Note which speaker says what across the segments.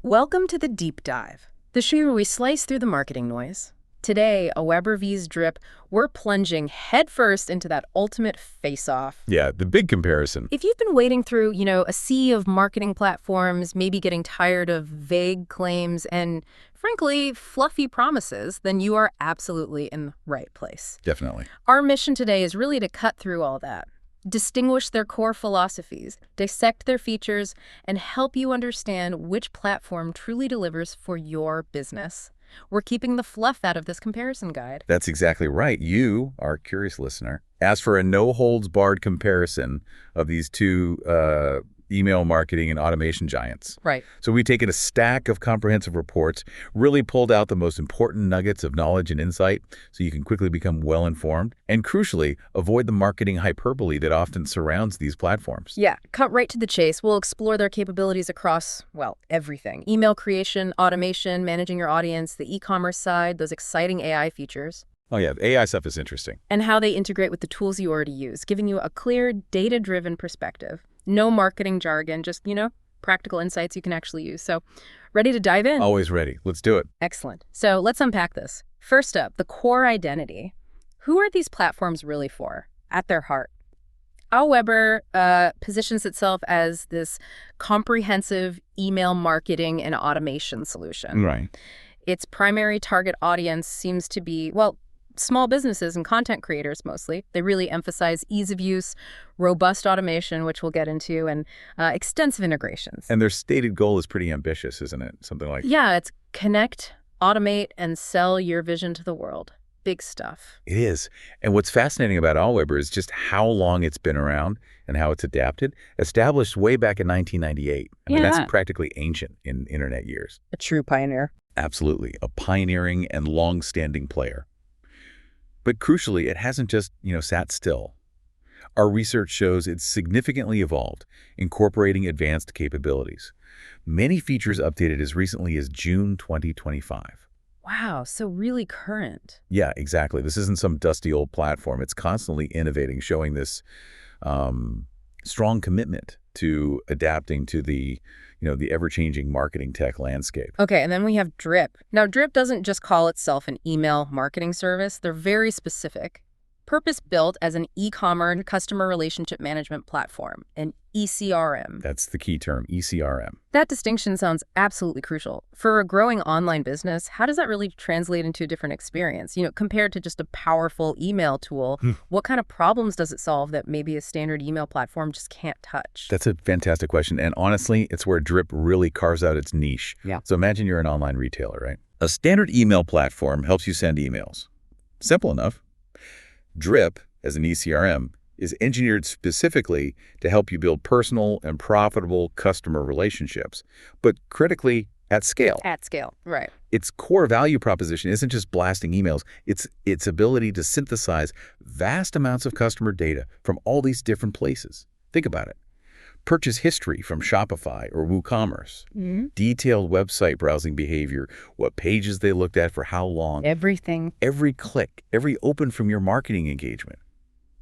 Speaker 1: Welcome to the Deep Dive, the show where we slice through the marketing noise. Today, Aweber Vs Drip, we're plunging headfirst into that ultimate face-off.
Speaker 2: Yeah, the big comparison.
Speaker 1: If you've been wading through, a sea of marketing platforms, maybe getting tired of vague claims and, frankly, fluffy promises, then you are absolutely in the right place.
Speaker 2: Definitely.
Speaker 1: Our mission today is really to cut through all that, distinguish their core philosophies, dissect their features, and help you understand which platform truly delivers for your business. We're keeping the fluff out of this comparison guide.
Speaker 2: That's exactly right. You, our curious listener, asked for a no-holds-barred comparison of these two email marketing and automation giants.
Speaker 1: Right.
Speaker 2: So we've taken a stack of comprehensive reports, really pulled out the most important nuggets of knowledge and insight so you can quickly become well-informed, and crucially, avoid the marketing hyperbole that often surrounds these platforms.
Speaker 1: Yeah, cut right to the chase. We'll explore their capabilities across, everything. Email creation, automation, managing your audience, the e-commerce side, those exciting AI features.
Speaker 2: Oh yeah, the AI stuff is interesting.
Speaker 1: And how they integrate with the tools you already use, giving you a clear, data-driven perspective. No marketing jargon, just, practical insights you can actually use. So, ready to dive in?
Speaker 2: Always ready. Let's do it.
Speaker 1: Excellent. So, let's unpack this. First up, the core identity. Who are these platforms really for, at their heart? Aweber positions itself as this comprehensive email marketing and automation solution.
Speaker 2: Right.
Speaker 1: Its primary target audience seems to be, small businesses and content creators mostly. They really emphasize ease of use, robust automation, which we'll get into, and extensive integrations.
Speaker 2: And their stated goal is pretty ambitious, isn't it? Something like...
Speaker 1: Yeah, it's connect, automate, and sell your vision to the world. Big stuff.
Speaker 2: It is. And what's fascinating about Aweber is just how long it's been around and how it's adapted. Established way back in 1998. I mean, that's practically ancient in internet years.
Speaker 1: A true pioneer.
Speaker 2: Absolutely. A pioneering and long-standing player. But crucially, it hasn't just, sat still. Our research shows it's significantly evolved, incorporating advanced capabilities. Many features updated as recently as June 2025.
Speaker 1: Wow, so really current.
Speaker 2: Yeah, exactly. This isn't some dusty old platform. It's constantly innovating, showing this strong commitment to adapting to the ever-changing marketing tech landscape.
Speaker 1: Okay, and then we have Drip. Now, Drip doesn't just call itself an email marketing service. They're very specific. Purpose-built as an e-commerce customer relationship management platform, an ECRM.
Speaker 2: That's the key term, ECRM.
Speaker 1: That distinction sounds absolutely crucial. For a growing online business, how does that really translate into a different experience? Compared to just a powerful email tool, what kind of problems does it solve that maybe a standard email platform just can't touch?
Speaker 2: That's a fantastic question. And honestly, it's where Drip really carves out its niche.
Speaker 1: Yeah.
Speaker 2: So imagine you're an online retailer, right? A standard email platform helps you send emails. Simple enough. Drip, as an ECRM, is engineered specifically to help you build personal and profitable customer relationships, but critically at scale.
Speaker 1: At scale, right.
Speaker 2: Its core value proposition isn't just blasting emails, it's its ability to synthesize vast amounts of customer data from all these different places. Think about it. Purchase history from Shopify or WooCommerce, detailed website browsing behavior, what pages they looked at for how long.
Speaker 1: Everything.
Speaker 2: Every click, every open from your marketing engagement.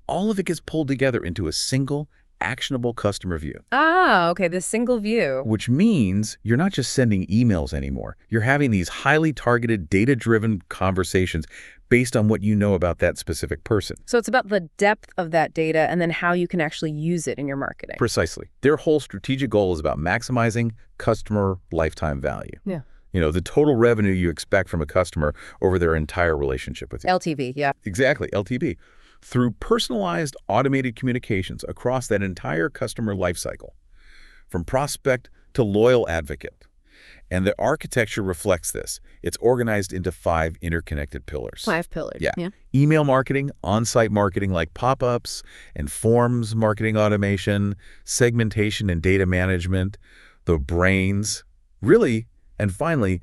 Speaker 2: All of it gets pulled together into a single, actionable customer view.
Speaker 1: Ah, okay, the single view.
Speaker 2: Which means you're not just sending emails anymore. You're having these highly targeted, data-driven conversations based on what you know about that specific person.
Speaker 1: So it's about the depth of that data and then how you can actually use it in your marketing.
Speaker 2: Precisely. Their whole strategic goal is about maximizing customer lifetime value.
Speaker 1: Yeah.
Speaker 2: The total revenue you expect from a customer over their entire relationship with you.
Speaker 1: LTV, yeah.
Speaker 2: Exactly, LTV. Through personalized automated communications across that entire customer lifecycle, from prospect to loyal advocate. And the architecture reflects this. It's organized into 5 interconnected pillars.
Speaker 1: 5 pillars.
Speaker 2: Yeah. Email marketing, on-site marketing like pop-ups and forms marketing automation, segmentation and data management, the brains, really, and finally,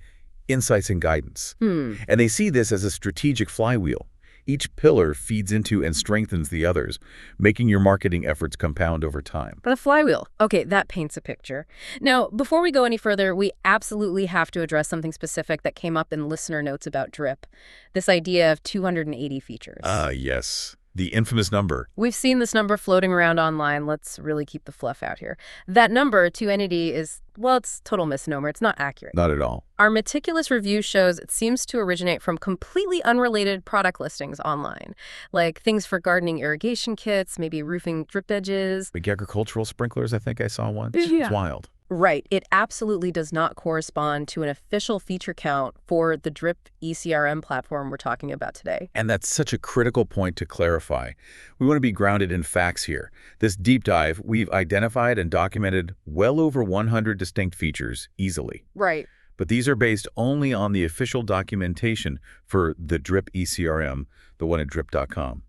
Speaker 2: insights and guidance. And they see this as a strategic flywheel. Each pillar feeds into and strengthens the others, making your marketing efforts compound over time.
Speaker 1: But a flywheel. Okay, that paints a picture. Now, before we go any further, we absolutely have to address something specific that came up in listener notes about Drip. This idea of 280 features.
Speaker 2: Yes. The infamous number.
Speaker 1: We've seen this number floating around online. Let's really keep the fluff out here. That number, 2NAD, is, well, it's total misnomer. It's not accurate.
Speaker 2: Not at all.
Speaker 1: Our meticulous review shows it seems to originate from completely unrelated product listings online, like things for gardening irrigation kits, maybe roofing drip edges.
Speaker 2: Big agricultural sprinklers, I think I saw once.
Speaker 1: Yeah.
Speaker 2: It's wild.
Speaker 1: Right. It absolutely does not correspond to an official feature count for the Drip ECRM platform we're talking about today.
Speaker 2: And that's such a critical point to clarify. We want to be grounded in facts here. This deep dive, we've identified and documented well over 100 distinct features easily.
Speaker 1: Right.
Speaker 2: But these are based only on the official documentation for the Drip ECRM, the one at drip.com.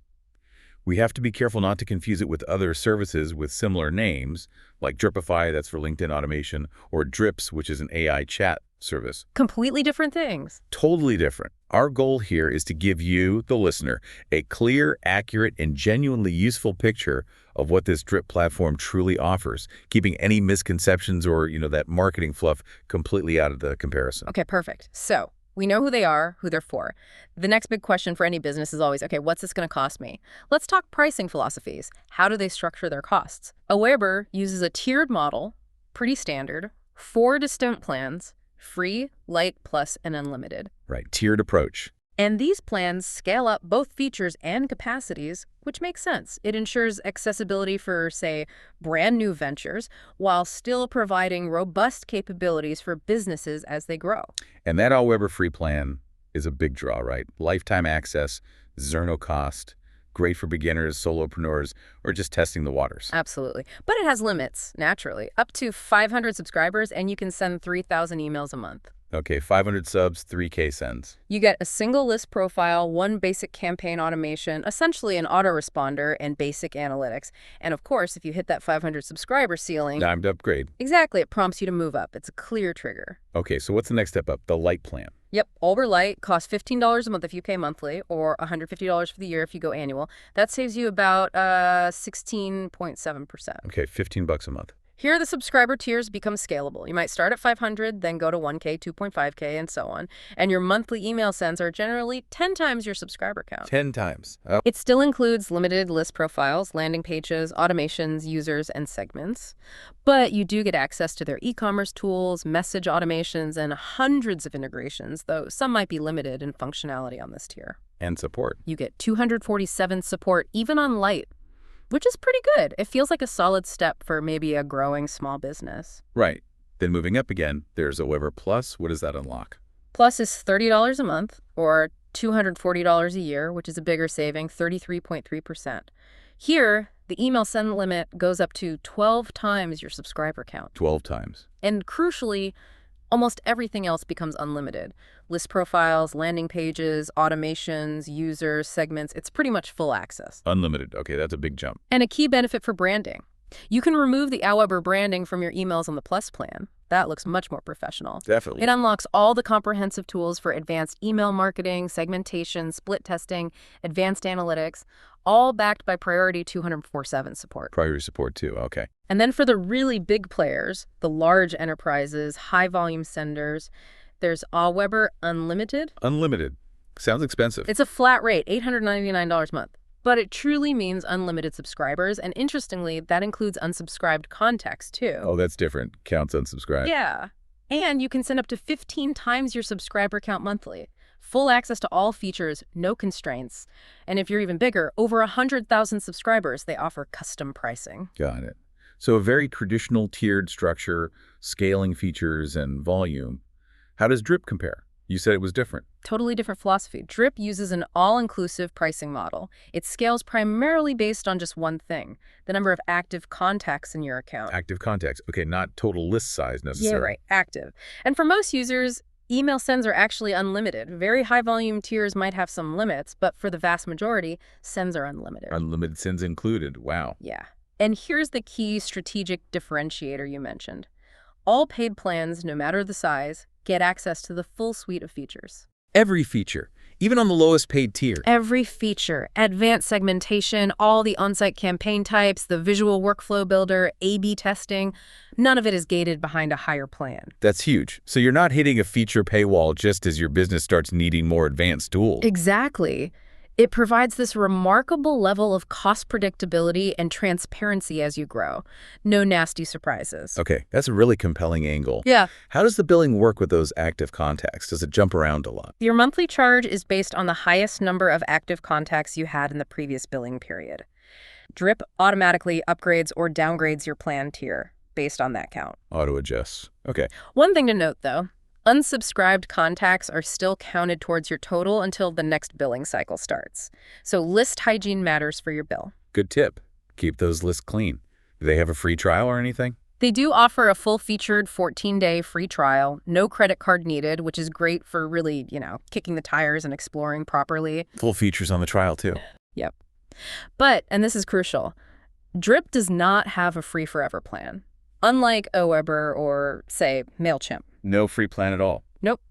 Speaker 2: We have to be careful not to confuse it with other services with similar names, like Dripify, that's for LinkedIn automation, or Drips, which is an AI chat service.
Speaker 1: Completely different things.
Speaker 2: Totally different. Our goal here is to give you, the listener, a clear, accurate, and genuinely useful picture of what this Drip platform truly offers, keeping any misconceptions or, that marketing fluff completely out of the comparison.
Speaker 1: Okay, perfect. So we know who they are, who they're for. The next big question for any business is always, okay, what's this going to cost me? Let's talk pricing philosophies. How do they structure their costs? Aweber uses a tiered model, pretty standard, 4 distinct plans: free, light, plus, and unlimited.
Speaker 2: Right, tiered approach.
Speaker 1: And these plans scale up both features and capacities, which makes sense. It ensures accessibility for, say, brand new ventures, while still providing robust capabilities for businesses as they grow.
Speaker 2: And that Aweber free plan is a big draw, right? Lifetime access, zero cost, great for beginners, solopreneurs, or just testing the waters.
Speaker 1: Absolutely. But it has limits, naturally. Up to 500 subscribers, and you can send 3,000 emails a month.
Speaker 2: Okay, 500 subs, 3K sends.
Speaker 1: You get a single list profile, one basic campaign automation, essentially an autoresponder, and basic analytics. And of course, if you hit that 500 subscriber ceiling...
Speaker 2: Time to upgrade.
Speaker 1: Exactly. It prompts you to move up. It's a clear trigger.
Speaker 2: Okay, so what's the next step up? The light plan.
Speaker 1: Yep. Aweber Lite costs $15 a month if you pay monthly, or $150 for the year if you go annual. That saves you about 16.7%.
Speaker 2: Okay, $15 a month.
Speaker 1: Here, the subscriber tiers become scalable. You might start at 500, then go to 1K, 2.5K, and so on. And your monthly email sends are generally 10 times your subscriber count.
Speaker 2: 10 times. Oh.
Speaker 1: It still includes limited list profiles, landing pages, automations, users, and segments. But you do get access to their e-commerce tools, message automations, and hundreds of integrations, though some might be limited in functionality on this tier.
Speaker 2: And support.
Speaker 1: You get 247 support even on Lite, which is pretty good. It feels like a solid step for maybe a growing small business.
Speaker 2: Right. Then moving up again, there's Aweber Plus. What does that unlock?
Speaker 1: Plus is $30 a month, or $240 a year, which is a bigger saving, 33.3%. Here, the email send limit goes up to 12 times your subscriber count.
Speaker 2: 12 times.
Speaker 1: And crucially, almost everything else becomes unlimited. List profiles, landing pages, automations, users, segments. It's pretty much full access.
Speaker 2: Unlimited. Okay, that's a big jump.
Speaker 1: And a key benefit for branding. You can remove the Aweber branding from your emails on the Plus plan. That looks much more professional.
Speaker 2: Definitely.
Speaker 1: It unlocks all the comprehensive tools for advanced email marketing, segmentation, split testing, advanced analytics, all backed by priority 247 support.
Speaker 2: Priority support too, okay.
Speaker 1: And then for the really big players, the large enterprises, high-volume senders, there's Aweber Unlimited.
Speaker 2: Unlimited. Sounds expensive.
Speaker 1: It's a flat rate, $899 a month. But it truly means unlimited subscribers, and interestingly, that includes unsubscribed contacts, too.
Speaker 2: Oh, that's different. Counts unsubscribed.
Speaker 1: Yeah. And you can send up to 15 times your subscriber count monthly. Full access to all features, no constraints. And if you're even bigger, over 100,000 subscribers, they offer custom pricing.
Speaker 2: Got it. So a very traditional tiered structure, scaling features and volume. How does Drip compare? You said it was different.
Speaker 1: Totally different philosophy. Drip uses an all-inclusive pricing model. It scales primarily based on just one thing, the number of active contacts in your account.
Speaker 2: Active contacts. Okay, not total list size necessarily.
Speaker 1: Yeah, right. Active. And for most users, email sends are actually unlimited. Very high-volume tiers might have some limits, but for the vast majority, sends are unlimited.
Speaker 2: Unlimited sends included. Wow.
Speaker 1: Yeah. And here's the key strategic differentiator you mentioned. All paid plans, no matter the size, get access to the full suite of features.
Speaker 2: Every feature, even on the lowest paid tier.
Speaker 1: Every feature, advanced segmentation, all the on-site campaign types, the visual workflow builder, A/B testing, none of it is gated behind a higher plan.
Speaker 2: That's huge. So you're not hitting a feature paywall just as your business starts needing more advanced tools.
Speaker 1: Exactly. It provides this remarkable level of cost predictability and transparency as you grow. No nasty surprises.
Speaker 2: Okay, that's a really compelling angle.
Speaker 1: Yeah.
Speaker 2: How does the billing work with those active contacts? Does it jump around a lot?
Speaker 1: Your monthly charge is based on the highest number of active contacts you had in the previous billing period. Drip automatically upgrades or downgrades your plan tier based on that count.
Speaker 2: Auto adjusts. Okay.
Speaker 1: One thing to note, though, unsubscribed contacts are still counted towards your total until the next billing cycle starts. So list hygiene matters for your bill.
Speaker 2: Good tip. Keep those lists clean. Do they have a free trial or anything?
Speaker 1: They do offer a full-featured 14-day free trial, no credit card needed, which is great for really, kicking the tires and exploring properly.
Speaker 2: Full features on the trial, too.
Speaker 1: Yep. But, and this is crucial, Drip does not have a free forever plan, unlike Aweber or, say, MailChimp.
Speaker 2: No free plan at all.
Speaker 1: Nope.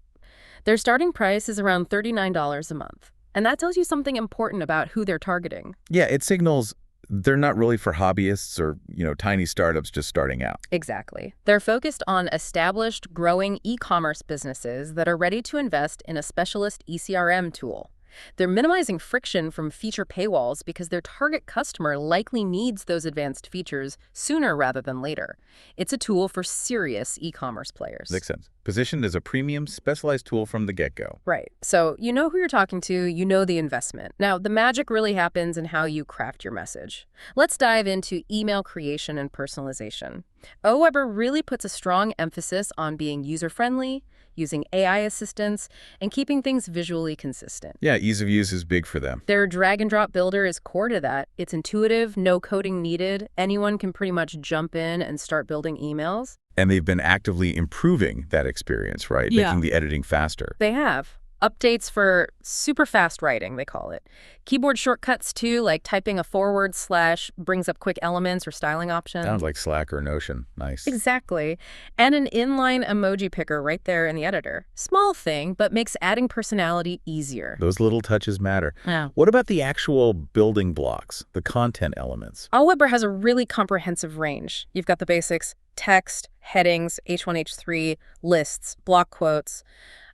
Speaker 1: Their starting price is around $39 a month. And that tells you something important about who they're targeting.
Speaker 2: Yeah, it signals they're not really for hobbyists or, tiny startups just starting out.
Speaker 1: Exactly. They're focused on established, growing e-commerce businesses that are ready to invest in a specialist ECRM tool. They're minimizing friction from feature paywalls because their target customer likely needs those advanced features sooner rather than later. It's a tool for serious e-commerce players.
Speaker 2: Makes sense. Positioned as a premium, specialized tool from the get-go.
Speaker 1: Right. So you know who you're talking to, you know the investment. Now, the magic really happens in how you craft your message. Let's dive into email creation and personalization. Aweber really puts a strong emphasis on being user-friendly, using AI assistants, and keeping things visually consistent.
Speaker 2: Yeah, ease of use is big for them.
Speaker 1: Their drag-and-drop builder is core to that. It's intuitive, no coding needed. Anyone can pretty much jump in and start building emails.
Speaker 2: And they've been actively improving that experience, right?
Speaker 1: Yeah.
Speaker 2: Making the editing faster.
Speaker 1: They have. Updates for super fast writing, they call it. Keyboard shortcuts, too, like typing a forward slash brings up quick elements or styling options.
Speaker 2: Sounds like Slack or Notion. Nice.
Speaker 1: Exactly. And an inline emoji picker right there in the editor. Small thing, but makes adding personality easier.
Speaker 2: Those little touches matter.
Speaker 1: Yeah.
Speaker 2: What about the actual building blocks, the content elements?
Speaker 1: Aweber has a really comprehensive range. You've got the basics: text, headings, H1, H3, lists, block quotes,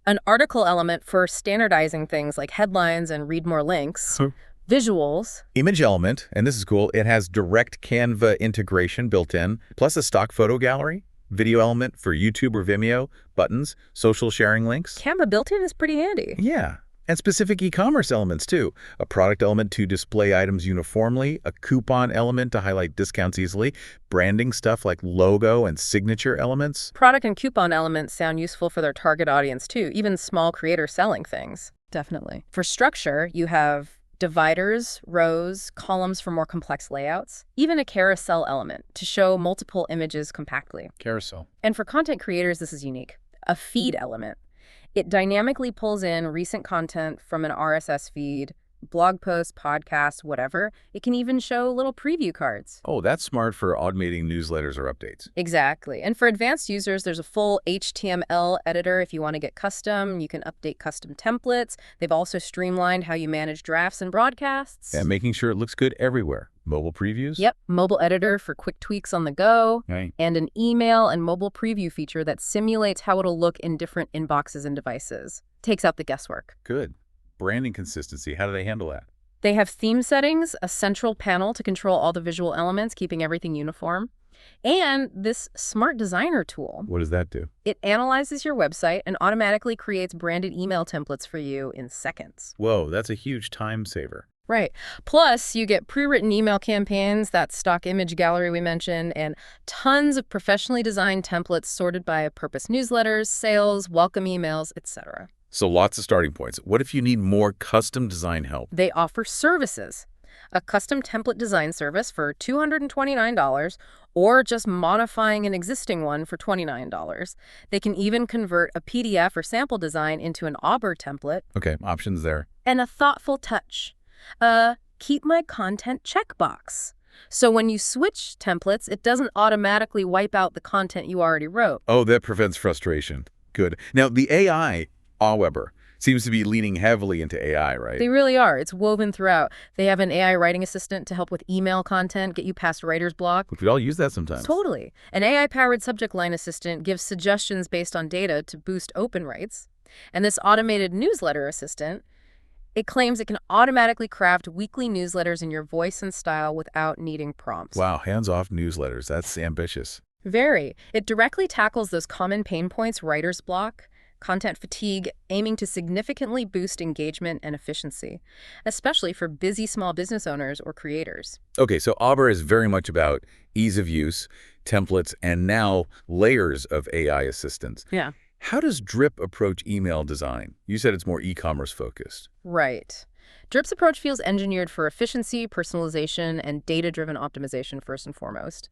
Speaker 1: an article element for standardizing things like headlines and read more links, visuals.
Speaker 2: Image element, and this is cool, it has direct Canva integration built in, plus a stock photo gallery, video element for YouTube or Vimeo, buttons, social sharing links.
Speaker 1: Canva built-in is pretty handy.
Speaker 2: Yeah. And specific e-commerce elements, too. A product element to display items uniformly, a coupon element to highlight discounts easily, branding stuff like logo and signature elements.
Speaker 1: Product and coupon elements sound useful for their target audience, too, even small creators selling things. Definitely. For structure, you have dividers, rows, columns for more complex layouts, even a carousel element to show multiple images compactly.
Speaker 2: Carousel.
Speaker 1: And for content creators, this is unique. A feed element. It dynamically pulls in recent content from an RSS feed, blog posts, podcasts, whatever. It can even show little preview cards.
Speaker 2: Oh, that's smart for automating newsletters or updates.
Speaker 1: Exactly. And for advanced users, there's a full HTML editor if you want to get custom. You can update custom templates. They've also streamlined how you manage drafts and broadcasts.
Speaker 2: And making sure it looks good everywhere. Mobile previews?
Speaker 1: Yep. Mobile editor for quick tweaks on the go.
Speaker 2: Right.
Speaker 1: And an email and mobile preview feature that simulates how it'll look in different inboxes and devices. Takes out the guesswork.
Speaker 2: Good. Branding consistency, how do they handle that?
Speaker 1: They have theme settings, a central panel to control all the visual elements, keeping everything uniform. And this smart designer tool.
Speaker 2: What does that do?
Speaker 1: It analyzes your website and automatically creates branded email templates for you in seconds.
Speaker 2: Whoa, that's a huge time saver.
Speaker 1: Right. Plus, you get pre-written email campaigns, that stock image gallery we mentioned, and tons of professionally designed templates sorted by purpose newsletters, sales, welcome emails, etc.
Speaker 2: So lots of starting points. What if you need more custom design help?
Speaker 1: They offer services. A custom template design service for $229 or just modifying an existing one for $29. They can even convert a PDF or sample design into an Aweber template.
Speaker 2: Okay, options there.
Speaker 1: And a thoughtful touch. Keep my content checkbox. So when you switch templates, it doesn't automatically wipe out the content you already wrote.
Speaker 2: Oh, that prevents frustration. Good. Now, the AI, Aweber, seems to be leaning heavily into AI, right?
Speaker 1: They really are. It's woven throughout. They have an AI writing assistant to help with email content, get you past writer's block.
Speaker 2: We all use that sometimes.
Speaker 1: Totally. An AI-powered subject line assistant gives suggestions based on data to boost open rates. And this automated newsletter assistant, It claims it can automatically craft weekly newsletters in your voice and style without needing prompts.
Speaker 2: Wow, hands-off newsletters. That's ambitious.
Speaker 1: Very. It directly tackles those common pain points: writer's block, content fatigue, aiming to significantly boost engagement and efficiency, especially for busy small business owners or creators.
Speaker 2: Okay, so Aweber is very much about ease of use, templates, and now layers of AI assistance.
Speaker 1: Yeah.
Speaker 2: How does Drip approach email design? You said it's more e-commerce focused.
Speaker 1: Right. Drip's approach feels engineered for efficiency, personalization, and data-driven optimization first and foremost.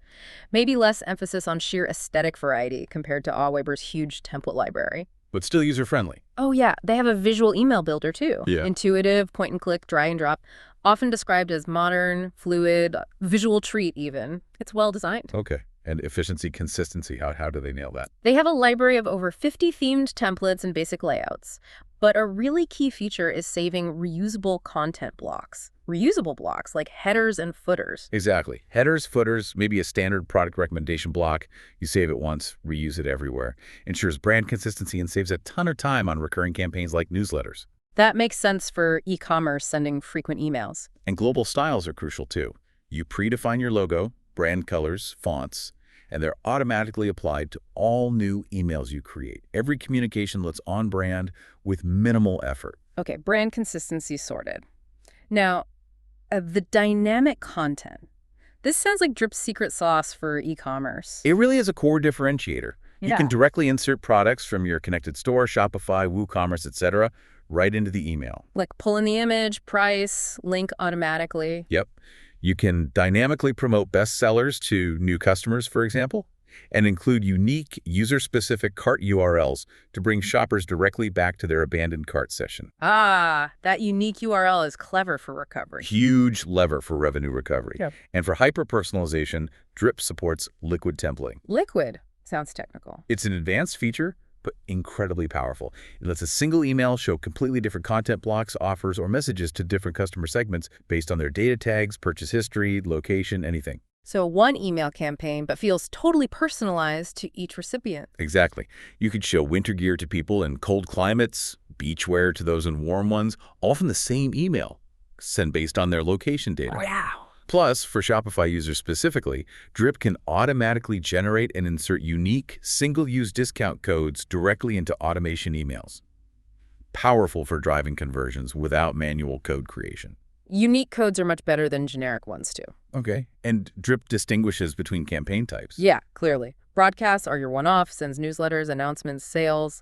Speaker 1: Maybe less emphasis on sheer aesthetic variety compared to Aweber's huge template library.
Speaker 2: But still user-friendly.
Speaker 1: Oh yeah, they have a visual email builder too.
Speaker 2: Yeah.
Speaker 1: Intuitive, point and click, drag and drop, often described as modern, fluid, visual treat even. It's well designed.
Speaker 2: Okay. And efficiency, consistency, how do they nail that?
Speaker 1: They have a library of over 50 themed templates and basic layouts. But a really key feature is saving reusable content blocks. Reusable blocks like headers and footers.
Speaker 2: Exactly. Headers, footers, maybe a standard product recommendation block. You save it once, reuse it everywhere. Ensures brand consistency and saves a ton of time on recurring campaigns like newsletters.
Speaker 1: That makes sense for e-commerce sending frequent emails.
Speaker 2: And global styles are crucial too. You predefine your logo, brand colors, fonts, and they're automatically applied to all new emails you create. Every communication looks on brand with minimal effort.
Speaker 1: Okay, brand consistency sorted. Now, the dynamic content. This sounds like Drip's secret sauce for e-commerce.
Speaker 2: It really is a core differentiator. You
Speaker 1: Yeah.
Speaker 2: can directly insert products from your connected store, Shopify, WooCommerce, etc., right into the email.
Speaker 1: Like pull in the image, price, link automatically.
Speaker 2: Yep. You can dynamically promote bestsellers to new customers, for example, and include unique user-specific cart URLs to bring shoppers directly back to their abandoned cart session.
Speaker 1: Ah, that unique URL is clever for recovery.
Speaker 2: Huge lever for revenue recovery.
Speaker 1: Yep.
Speaker 2: And for hyper-personalization, Drip supports liquid templating.
Speaker 1: Liquid sounds technical.
Speaker 2: It's an advanced feature, but incredibly powerful. It lets a single email show completely different content blocks, offers, or messages to different customer segments based on their data tags, purchase history, location, anything.
Speaker 1: So one email campaign, but feels totally personalized to each recipient.
Speaker 2: Exactly. You could show winter gear to people in cold climates, beachwear to those in warm ones, all from the same email, sent based on their location data.
Speaker 1: Wow.
Speaker 2: Plus, for Shopify users specifically, Drip can automatically generate and insert unique, single-use discount codes directly into automation emails. Powerful for driving conversions without manual code creation.
Speaker 1: Unique codes are much better than generic ones too.
Speaker 2: Okay. And Drip distinguishes between campaign types.
Speaker 1: Yeah, clearly. Broadcasts are your one-off, sends newsletters, announcements, sales.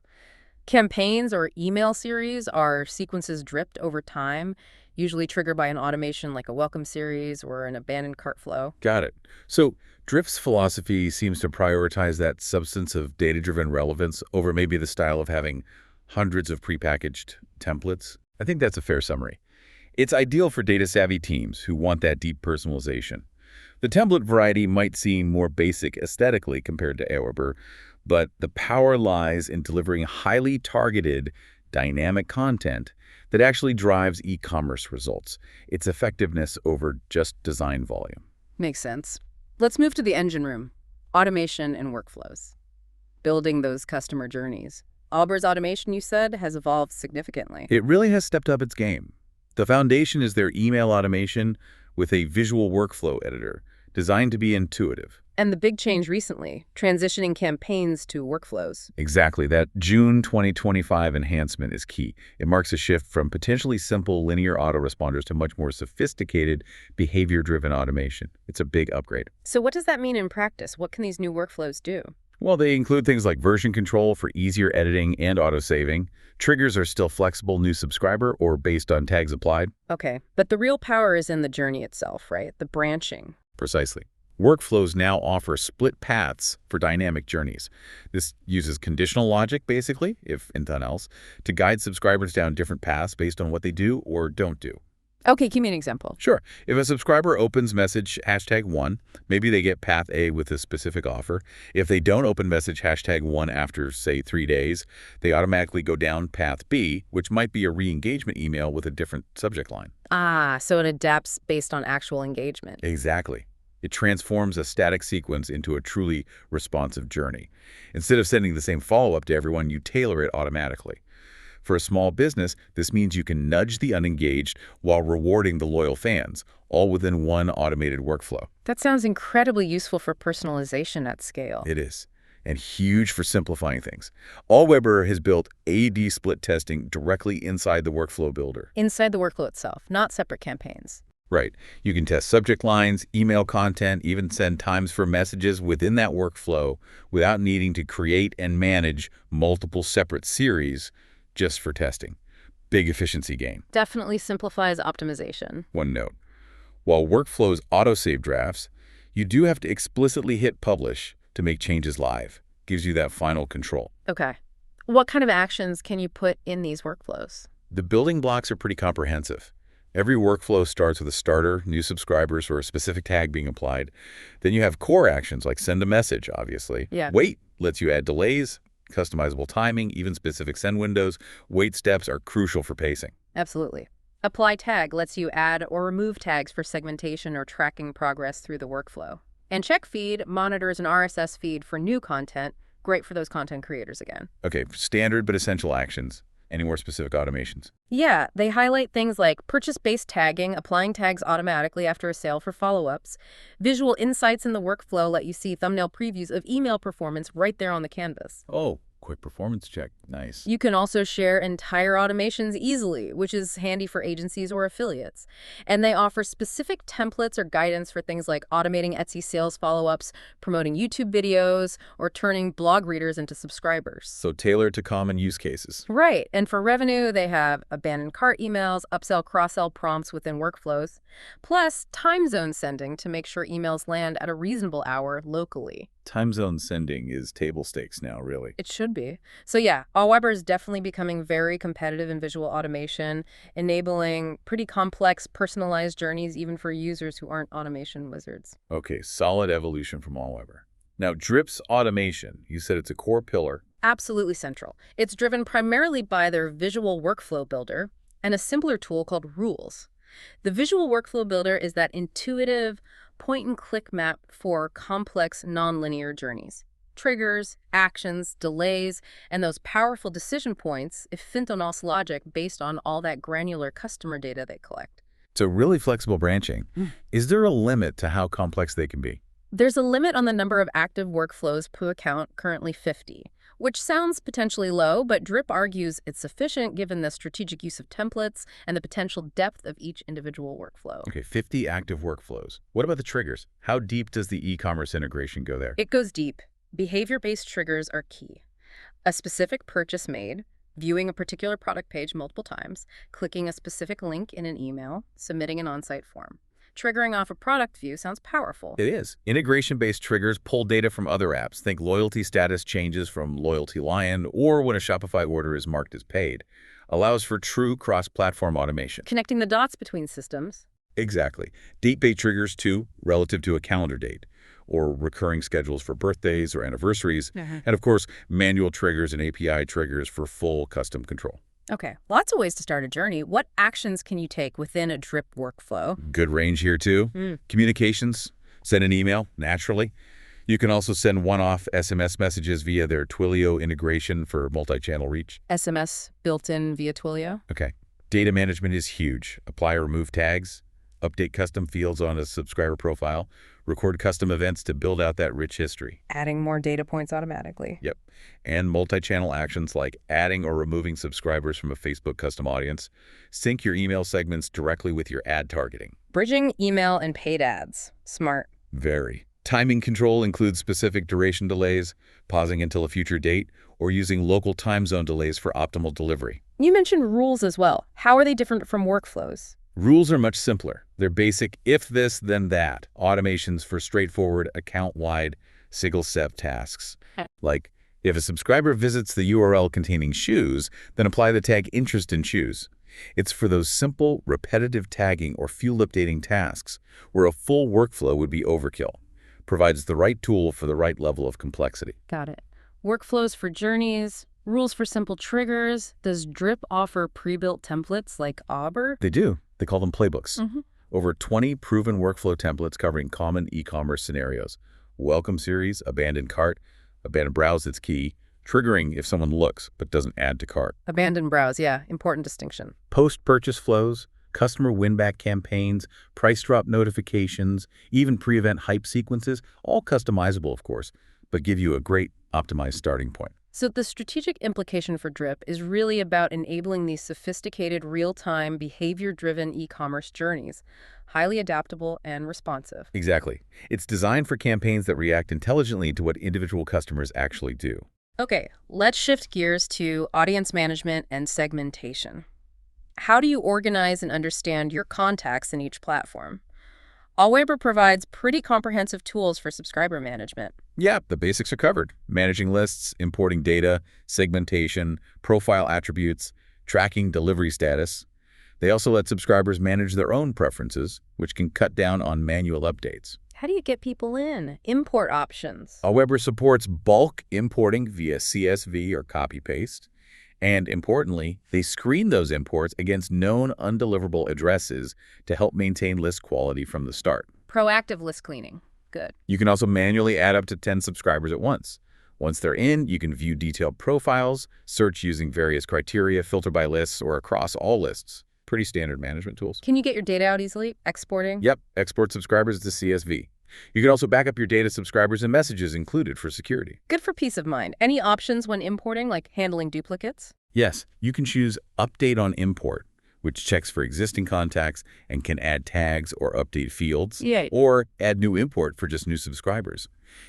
Speaker 1: Campaigns or email series are sequences dripped over time, usually triggered by an automation like a welcome series or an abandoned cart flow.
Speaker 2: Got it. So Drip's philosophy seems to prioritize that substance of data-driven relevance over maybe the style of having hundreds of prepackaged templates. I think that's a fair summary. It's ideal for data-savvy teams who want that deep personalization. The template variety might seem more basic aesthetically compared to Aweber, but the power lies in delivering highly targeted, dynamic content that actually drives e-commerce results. Its effectiveness over just design volume.
Speaker 1: Makes sense. Let's move to the engine room. Automation and workflows. Building those customer journeys. Aweber's automation, you said, has evolved significantly.
Speaker 2: It really has stepped up its game. The foundation is their email automation with a visual workflow editor designed to be intuitive.
Speaker 1: And the big change recently, transitioning campaigns to workflows.
Speaker 2: Exactly. That June 2025 enhancement is key. It marks a shift from potentially simple linear autoresponders to much more sophisticated behavior-driven automation. It's a big upgrade.
Speaker 1: So what does that mean in practice? What can these new workflows do?
Speaker 2: Well, they include things like version control for easier editing and auto-saving. Triggers are still flexible, new subscriber, or based on tags applied.
Speaker 1: Okay, but the real power is in the journey itself, right? The branching.
Speaker 2: Precisely. Workflows now offer split paths for dynamic journeys. This uses conditional logic, basically, if nothing else, to guide subscribers down different paths based on what they do or don't do.
Speaker 1: Okay, give me an example.
Speaker 2: Sure. If a subscriber opens message #1, maybe they get path A with a specific offer. If they don't open message #1 after, say, 3 days, they automatically go down path B, which might be a re-engagement email with a different subject line.
Speaker 1: Ah, so it adapts based on actual engagement.
Speaker 2: Exactly. It transforms a static sequence into a truly responsive journey. Instead of sending the same follow-up to everyone, you tailor it automatically. For a small business, this means you can nudge the unengaged while rewarding the loyal fans, all within one automated workflow.
Speaker 1: That sounds incredibly useful for personalization at scale.
Speaker 2: It is. And huge for simplifying things. Aweber has built A/D split testing directly inside the workflow builder.
Speaker 1: Inside the workflow itself, not separate campaigns.
Speaker 2: Right. You can test subject lines, email content, even send times for messages within that workflow without needing to create and manage multiple separate series just for testing. Big efficiency gain.
Speaker 1: Definitely simplifies optimization.
Speaker 2: One note. While workflows autosave drafts, you do have to explicitly hit publish to make changes live. Gives you that final control.
Speaker 1: Okay. What kind of actions can you put in these workflows?
Speaker 2: The building blocks are pretty comprehensive. Every workflow starts with a starter, new subscribers, or a specific tag being applied. Then you have core actions like send a message, obviously.
Speaker 1: Yeah.
Speaker 2: Wait lets you add delays, customizable timing, even specific send windows. Wait steps are crucial for pacing.
Speaker 1: Absolutely. Apply tag lets you add or remove tags for segmentation or tracking progress through the workflow. And check feed monitors an RSS feed for new content. Great for those content creators again.
Speaker 2: Okay, standard but essential actions. Any more specific automations?
Speaker 1: Yeah, they highlight things like purchase-based tagging, applying tags automatically after a sale for follow-ups. Visual insights in the workflow let you see thumbnail previews of email performance right there on the canvas.
Speaker 2: Oh, quick performance check. Nice.
Speaker 1: You can also share entire automations easily, which is handy for agencies or affiliates. And they offer specific templates or guidance for things like automating Etsy sales follow-ups, promoting YouTube videos, or turning blog readers into subscribers.
Speaker 2: So tailored to common use cases.
Speaker 1: Right. And for revenue, they have abandoned cart emails, upsell, cross-sell prompts within workflows, plus time zone sending to make sure emails land at a reasonable hour locally.
Speaker 2: Time zone sending is table stakes now, really.
Speaker 1: It should be. So yeah, Aweber is definitely becoming very competitive in visual automation, enabling pretty complex, personalized journeys even for users who aren't automation wizards.
Speaker 2: Okay, solid evolution from Aweber. Now, Drip's automation, you said it's a core pillar.
Speaker 1: Absolutely central. It's driven primarily by their visual workflow builder and a simpler tool called Rules. The visual workflow builder is that intuitive point-and-click map for complex nonlinear journeys. Triggers, actions, delays, and those powerful decision points if Fintonos logic based on all that granular customer data they collect.
Speaker 2: So really flexible branching. Is there a limit to how complex they can be?
Speaker 1: There's a limit on the number of active workflows per account, currently 50, which sounds potentially low, but Drip argues it's sufficient given the strategic use of templates and the potential depth of each individual workflow.
Speaker 2: Okay, 50 active workflows. What about the triggers? How deep does the e-commerce integration go there?
Speaker 1: It goes deep. Behavior-based triggers are key. A specific purchase made, viewing a particular product page multiple times, clicking a specific link in an email, submitting an on-site form. Triggering off a product view sounds powerful.
Speaker 2: It is. Integration-based triggers pull data from other apps. Think loyalty status changes from Loyalty Lion or when a Shopify order is marked as paid. Allows for true cross-platform automation.
Speaker 1: Connecting the dots between systems.
Speaker 2: Exactly. Date-based triggers, too, relative to a calendar date, or recurring schedules for birthdays or anniversaries, and of course, manual triggers and API triggers for full custom control.
Speaker 1: Okay, lots of ways to start a journey. What actions can you take within a Drip workflow?
Speaker 2: Good range here, too. Communications, send an email, naturally. You can also send one-off SMS messages via their Twilio integration for multi-channel reach.
Speaker 1: SMS built in via Twilio?
Speaker 2: Okay. Data management is huge. Apply or remove tags, update custom fields on a subscriber profile, record custom events to build out that rich history.
Speaker 1: Adding more data points automatically.
Speaker 2: Yep. And multi-channel actions like adding or removing subscribers from a Facebook custom audience. Sync your email segments directly with your ad targeting.
Speaker 1: Bridging email and paid ads. Smart.
Speaker 2: Very. Timing control includes specific duration delays, pausing until a future date, or using local time zone delays for optimal delivery.
Speaker 1: You mentioned rules as well. How are they different from workflows?
Speaker 2: Rules are much simpler. They're basic if this, then that. Automations for straightforward, account-wide, single-step tasks. Like, if a subscriber visits the URL containing shoes, then apply the tag interest in shoes. It's for those simple, repetitive tagging or fuel updating tasks where a full workflow would be overkill. Provides the right tool for the right level of complexity.
Speaker 1: Got it. Workflows for journeys, rules for simple triggers. Does Drip offer pre-built templates like Aweber?
Speaker 2: They do. They call them playbooks. Over 20 proven workflow templates covering common e-commerce scenarios. Welcome series, abandoned cart, abandoned browse that's key, triggering if someone looks but doesn't add to cart.
Speaker 1: Abandon browse, yeah, important distinction.
Speaker 2: Post-purchase flows, customer win-back campaigns, price drop notifications, even pre-event hype sequences, all customizable, of course, but give you a great optimized starting point.
Speaker 1: So the strategic implication for Drip is really about enabling these sophisticated, real-time, behavior-driven e-commerce journeys, highly adaptable and responsive.
Speaker 2: Exactly. It's designed for campaigns that react intelligently to what individual customers actually do.
Speaker 1: Okay, let's shift gears to audience management and segmentation. How do you organize and understand your contacts in each platform? Aweber provides pretty comprehensive tools for subscriber management.
Speaker 2: Yeah, the basics are covered. Managing lists, importing data, segmentation, profile attributes, tracking delivery status. They also let subscribers manage their own preferences, which can cut down on manual updates.
Speaker 1: How do you get people in? Import options.
Speaker 2: Aweber supports bulk importing via CSV or copy-paste. And importantly, they screen those imports against known undeliverable addresses to help maintain list quality from the start.
Speaker 1: Proactive list cleaning. Good.
Speaker 2: You can also manually add up to 10 subscribers at once. Once they're in, you can view detailed profiles, search using various criteria, filter by lists, or across all lists. Pretty standard management tools.
Speaker 1: Can you get your data out easily? Exporting?
Speaker 2: Yep, export subscribers to CSV. You can also back up your data, subscribers, and messages included for security.
Speaker 1: Good for peace of mind. Any options when importing, like handling duplicates?
Speaker 2: Yes, you can choose Update on Import, which checks for existing contacts and can add tags or update fields, or add new import for just new subscribers.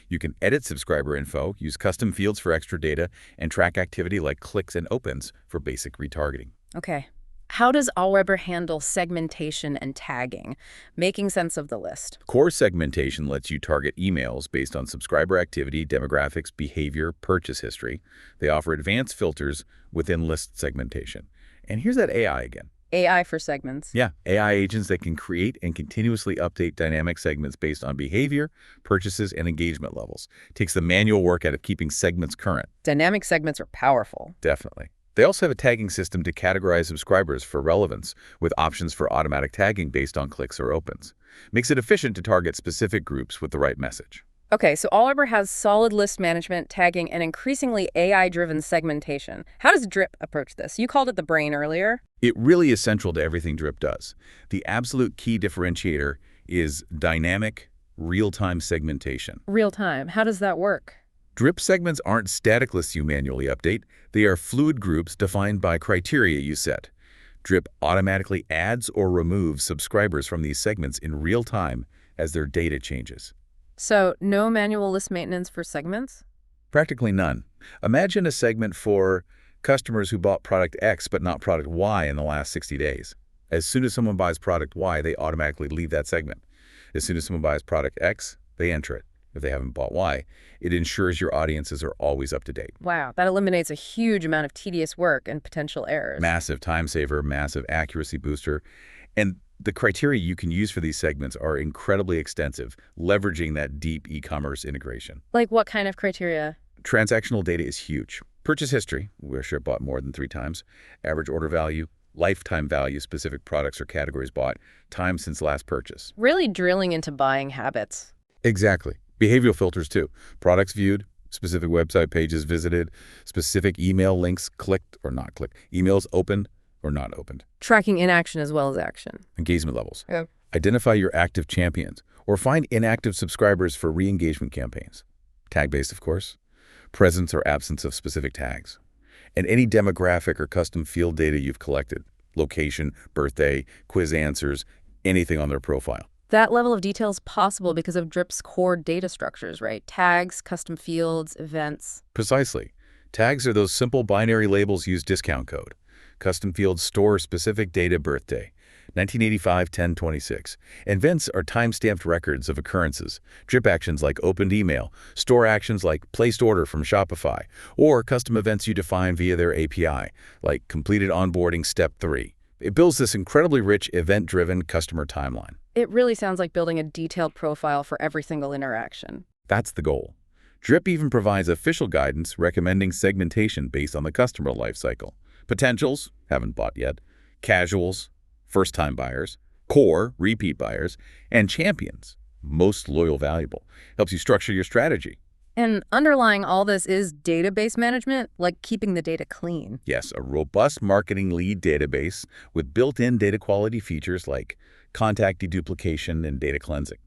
Speaker 2: You can edit subscriber info, use custom fields for extra data, and track activity like clicks and opens for basic retargeting.
Speaker 1: Okay. How does Aweber handle segmentation and tagging, making sense of the list?
Speaker 2: Core segmentation lets you target emails based on subscriber activity, demographics, behavior, purchase history. They offer advanced filters within list segmentation. And here's that AI again.
Speaker 1: AI for segments.
Speaker 2: Yeah, AI agents that can create and continuously update dynamic segments based on behavior, purchases, and engagement levels. Takes the manual work out of keeping segments current.
Speaker 1: Dynamic segments are powerful.
Speaker 2: Definitely. They also have a tagging system to categorize subscribers for relevance, with options for automatic tagging based on clicks or opens. Makes it efficient to target specific groups with the right message.
Speaker 1: Okay, so Aweber has solid list management, tagging, and increasingly AI-driven segmentation. How does Drip approach this? You called it the brain earlier.
Speaker 2: It really is central to everything Drip does. The absolute key differentiator is dynamic, real-time segmentation.
Speaker 1: Real-time. How does that work?
Speaker 2: Drip segments aren't static lists you manually update. They are fluid groups defined by criteria you set. Drip automatically adds or removes subscribers from these segments in real time as their data changes.
Speaker 1: So, no manual list maintenance for segments?
Speaker 2: Practically none. Imagine a segment for customers who bought product X but not product Y in the last 60 days. As soon as someone buys product Y, they automatically leave that segment. As soon as someone buys product X, they enter it. If they haven't bought Y, it ensures your audiences are always up to date.
Speaker 1: Wow, that eliminates a huge amount of tedious work and potential errors.
Speaker 2: Massive time saver, massive accuracy booster. And the criteria you can use for these segments are incredibly extensive, leveraging that deep e-commerce integration.
Speaker 1: Like what kind of criteria?
Speaker 2: Transactional data is huge. Purchase history, where share bought more than 3 times, average order value, lifetime value, specific products or categories bought, time since last purchase.
Speaker 1: Really drilling into buying habits.
Speaker 2: Exactly. Behavioral filters too. Products viewed, specific website pages visited, specific email links clicked or not clicked, emails opened or not opened.
Speaker 1: Tracking inaction as well as action.
Speaker 2: Engagement levels.
Speaker 1: Yeah.
Speaker 2: Identify your active champions or find inactive subscribers for re-engagement campaigns. Tag-based, of course. Presence or absence of specific tags. And any demographic or custom field data you've collected. Location, birthday, quiz answers, anything on their profile.
Speaker 1: That level of detail is possible because of Drip's core data structures, right? Tags, custom fields, events.
Speaker 2: Precisely. Tags are those simple binary labels use discount code. Custom fields store specific data birthday, 1985-10-26. Events are time-stamped records of occurrences. Drip actions like opened email, store actions like placed order from Shopify, or custom events you define via their API, like completed onboarding step 3. It builds this incredibly rich event-driven customer timeline.
Speaker 1: It really sounds like building a detailed profile for every single interaction.
Speaker 2: That's the goal. Drip even provides official guidance recommending segmentation based on the customer lifecycle. Potentials, haven't bought yet, casuals, first-time buyers, core, repeat buyers, and champions, most loyal, valuable. Helps you structure your strategy.
Speaker 1: And underlying all this is database management, like keeping the data clean.
Speaker 2: Yes, a robust marketing lead database with built-in data quality features like contact deduplication and data cleansing.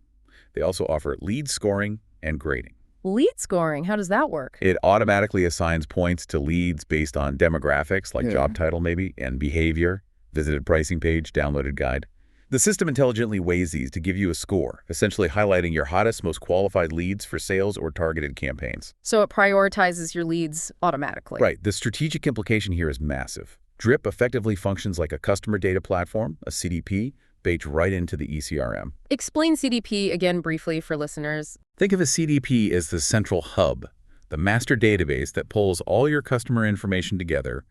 Speaker 2: They also offer lead scoring and grading.
Speaker 1: Lead scoring, how does that work?
Speaker 2: It automatically assigns points to leads based on demographics, like job title maybe, and behavior, visited pricing page, downloaded guide. The system intelligently weighs these to give you a score, essentially highlighting your hottest, most qualified leads for sales or targeted campaigns.
Speaker 1: So it prioritizes your leads automatically.
Speaker 2: Right. The strategic implication here is massive. Drip effectively functions like a customer data platform, a CDP, baked right into the ECRM.
Speaker 1: Explain CDP again briefly for listeners.
Speaker 2: Think of a CDP as the central hub, the master database that pulls all your customer information together,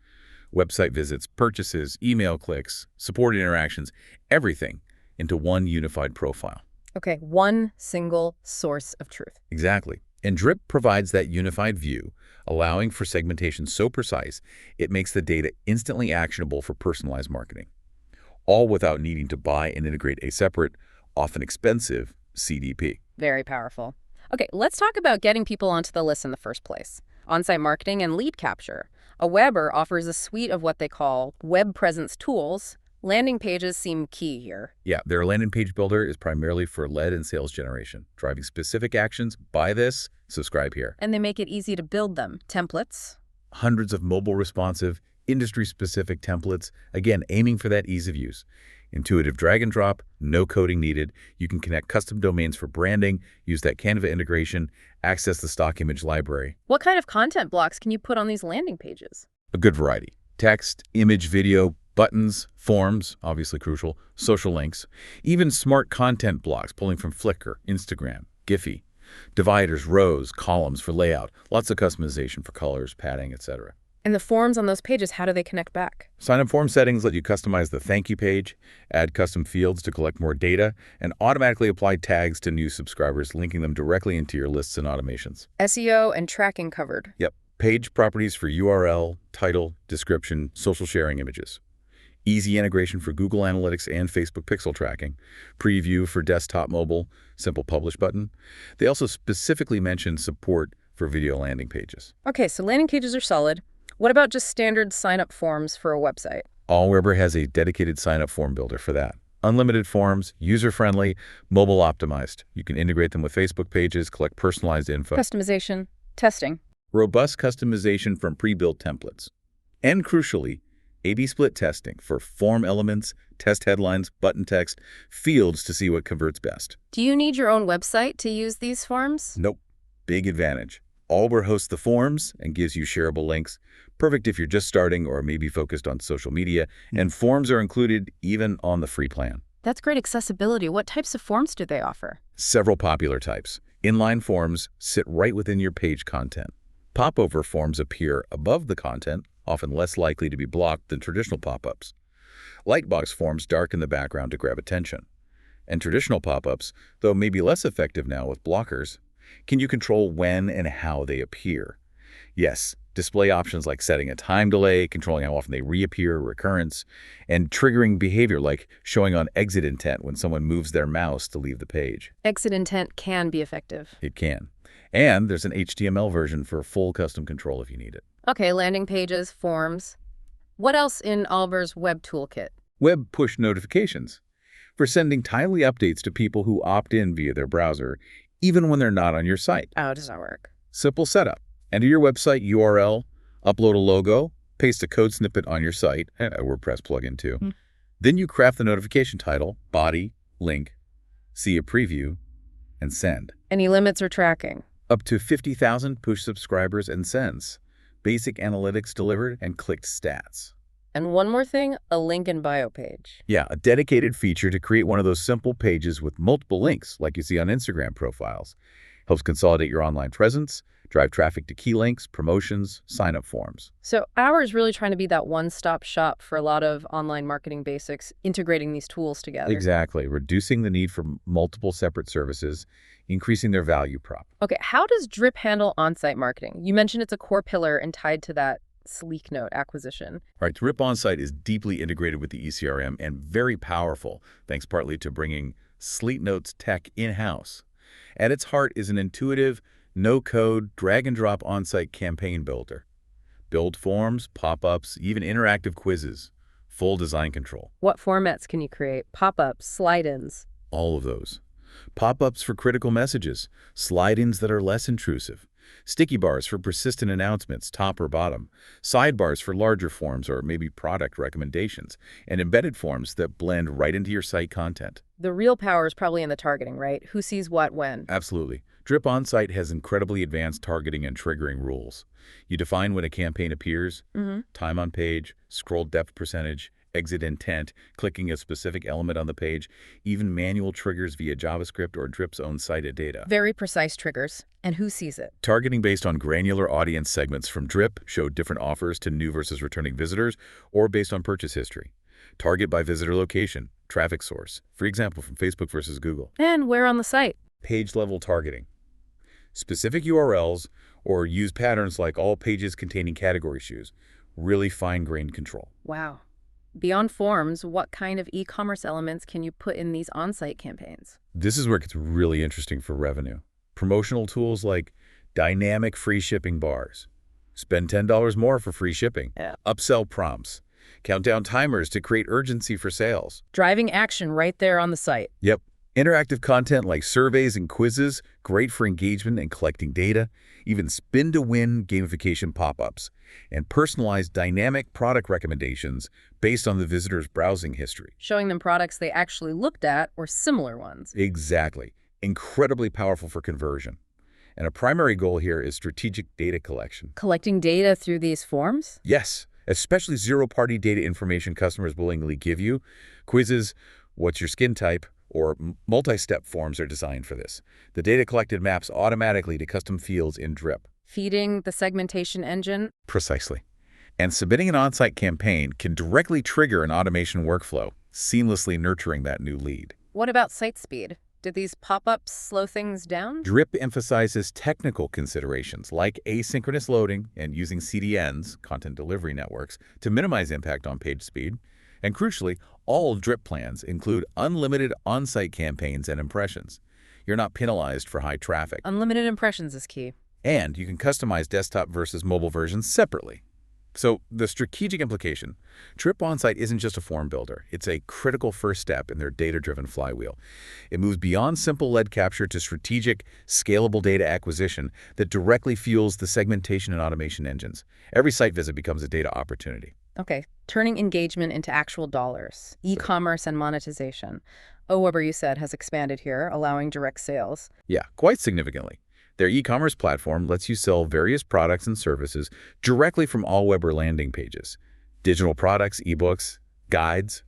Speaker 2: website visits, purchases, email clicks, support interactions, everything into one unified profile.
Speaker 1: Okay, one single source of truth.
Speaker 2: Exactly. And Drip provides that unified view, allowing for segmentation so precise, it makes the data instantly actionable for personalized marketing, all without needing to buy and integrate a separate, often expensive, CDP.
Speaker 1: Very powerful. Okay, let's talk about getting people onto the list in the first place. On-site marketing and lead capture. Aweber offers a suite of what they call web presence tools. Landing pages seem key here.
Speaker 2: Yeah, their landing page builder is primarily for lead and sales generation, driving specific actions. Buy this, subscribe here.
Speaker 1: And they make it easy to build them. Templates.
Speaker 2: Hundreds of mobile responsive, industry-specific templates, again, aiming for that ease of use. Intuitive drag and drop, no coding needed. You can connect custom domains for branding, use that Canva integration, access the stock image library.
Speaker 1: What kind of content blocks can you put on these landing pages?
Speaker 2: A good variety. Text, image, video, buttons, forms, obviously crucial, social links, even smart content blocks pulling from Flickr, Instagram, Giphy, dividers, rows, columns for layout, lots of customization for colors, padding, etc.
Speaker 1: And the forms on those pages, how do they connect back?
Speaker 2: Sign-up form settings let you customize the thank you page, add custom fields to collect more data, and automatically apply tags to new subscribers, linking them directly into your lists and automations.
Speaker 1: SEO and tracking covered.
Speaker 2: Yep. Page properties for URL, title, description, social sharing images. Easy integration for Google Analytics and Facebook pixel tracking. Preview for desktop mobile, simple publish button. They also specifically mention support for video landing pages.
Speaker 1: Okay, so landing pages are solid. What about just standard sign-up forms for a website?
Speaker 2: Aweber has a dedicated sign-up form builder for that. Unlimited forms, user-friendly, mobile optimized. You can integrate them with Facebook pages, collect personalized info.
Speaker 1: Customization, testing.
Speaker 2: Robust customization from pre-built templates. And crucially, A/B split testing for form elements, test headlines, button text, fields to see what converts best.
Speaker 1: Do you need your own website to use these forms?
Speaker 2: Nope. Big advantage. Aweber hosts the forms and gives you shareable links. Perfect if you're just starting or maybe focused on social media. And forms are included even on the free plan.
Speaker 1: That's great accessibility. What types of forms do they offer?
Speaker 2: Several popular types. Inline forms sit right within your page content. Popover forms appear above the content, often less likely to be blocked than traditional pop-ups. Lightbox forms darken the background to grab attention. And traditional pop-ups, though maybe less effective now with blockers, can you control when and how they appear? Yes, display options like setting a time delay, controlling how often they reappear, recurrence, and triggering behavior like showing on exit intent when someone moves their mouse to leave the page.
Speaker 1: Exit intent can be effective.
Speaker 2: It can. And there's an HTML version for full custom control if you need it.
Speaker 1: Okay, landing pages, forms. What else in Aweber's web toolkit?
Speaker 2: Web push notifications for sending timely updates to people who opt in via their browser, even when they're not on your site.
Speaker 1: Oh, it does not work.
Speaker 2: Simple setup. Enter your website URL, upload a logo, paste a code snippet on your site, and a WordPress plugin too. Then you craft the notification title, body, link, see a preview, and send.
Speaker 1: Any limits or tracking?
Speaker 2: Up to 50,000 push subscribers and sends. Basic analytics delivered and clicked stats.
Speaker 1: And one more thing, a link in bio page.
Speaker 2: Yeah, a dedicated feature to create one of those simple pages with multiple links like you see on Instagram profiles. Helps consolidate your online presence, drive traffic to key links, promotions, sign-up forms.
Speaker 1: So Aweber is really trying to be that one-stop shop for a lot of online marketing basics, integrating these tools together.
Speaker 2: Exactly. Reducing the need for multiple separate services, increasing their value prop.
Speaker 1: Okay, how does Drip handle on-site marketing? You mentioned it's a core pillar and tied to that Sleeknote acquisition.
Speaker 2: Right, Drip Onsite is deeply integrated with the ECRM and very powerful, thanks partly to bringing Sleeknote's tech in-house. At its heart is an intuitive, No-code, drag-and-drop on-site campaign builder. Build forms, pop-ups, even interactive quizzes. Full design control.
Speaker 1: What formats can you create? Pop-ups, slide-ins?
Speaker 2: All of those. Pop-ups for critical messages, slide-ins that are less intrusive, sticky bars for persistent announcements, top or bottom, sidebars for larger forms or maybe product recommendations, and embedded forms that blend right into your site content.
Speaker 1: The real power is probably in the targeting, right? Who sees what when?
Speaker 2: Absolutely. Drip Onsite has incredibly advanced targeting and triggering rules. You define when a campaign appears, time on page, scroll depth percentage, exit intent, clicking a specific element on the page, even manual triggers via JavaScript or Drip's own cited data.
Speaker 1: Very precise triggers. And who sees it?
Speaker 2: Targeting based on granular audience segments from Drip show different offers to new versus returning visitors or based on purchase history. Target by visitor location, traffic source, for example, from Facebook versus Google.
Speaker 1: And where on the site?
Speaker 2: Page-level targeting. Specific URLs or use patterns like all pages containing category shoes. Really fine-grained control.
Speaker 1: Wow. Beyond forms, what kind of e-commerce elements can you put in these on-site campaigns?
Speaker 2: This is where it gets really interesting for revenue. Promotional tools like dynamic free shipping bars. Spend $10 more for free shipping.
Speaker 1: Yeah.
Speaker 2: Upsell prompts. Countdown timers to create urgency for sales.
Speaker 1: Driving action right there on the site.
Speaker 2: Yep. Interactive content like surveys and quizzes, great for engagement and collecting data, even spin-to-win gamification pop-ups, and personalized dynamic product recommendations based on the visitor's browsing history.
Speaker 1: Showing them products they actually looked at or similar ones.
Speaker 2: Exactly. Incredibly powerful for conversion. And a primary goal here is strategic data collection.
Speaker 1: Collecting data through these forms?
Speaker 2: Yes, especially zero-party data information customers willingly give you. Quizzes, what's your skin type, or multi-step forms are designed for this. The data collected maps automatically to custom fields in Drip.
Speaker 1: Feeding the segmentation engine?
Speaker 2: Precisely. And submitting an on-site campaign can directly trigger an automation workflow, seamlessly nurturing that new lead.
Speaker 1: What about site speed? Did these pop-ups slow things down?
Speaker 2: Drip emphasizes technical considerations like asynchronous loading and using CDNs, content delivery networks, to minimize impact on page speed. And crucially, all Drip plans include unlimited on-site campaigns and impressions. You're not penalized for high traffic.
Speaker 1: Unlimited impressions is key.
Speaker 2: And you can customize desktop versus mobile versions separately. So the strategic implication, Drip Onsite isn't just a form builder. It's a critical first step in their data-driven flywheel. It moves beyond simple lead capture to strategic, scalable data acquisition that directly fuels the segmentation and automation engines. Every site visit becomes a data opportunity.
Speaker 1: Okay, turning engagement into actual dollars. E-commerce and monetization. Aweber, you said, has expanded here, allowing direct sales.
Speaker 2: Yeah, quite significantly. Their e-commerce platform lets you sell various products and services directly from Aweber landing pages. Digital products, ebooks, guides,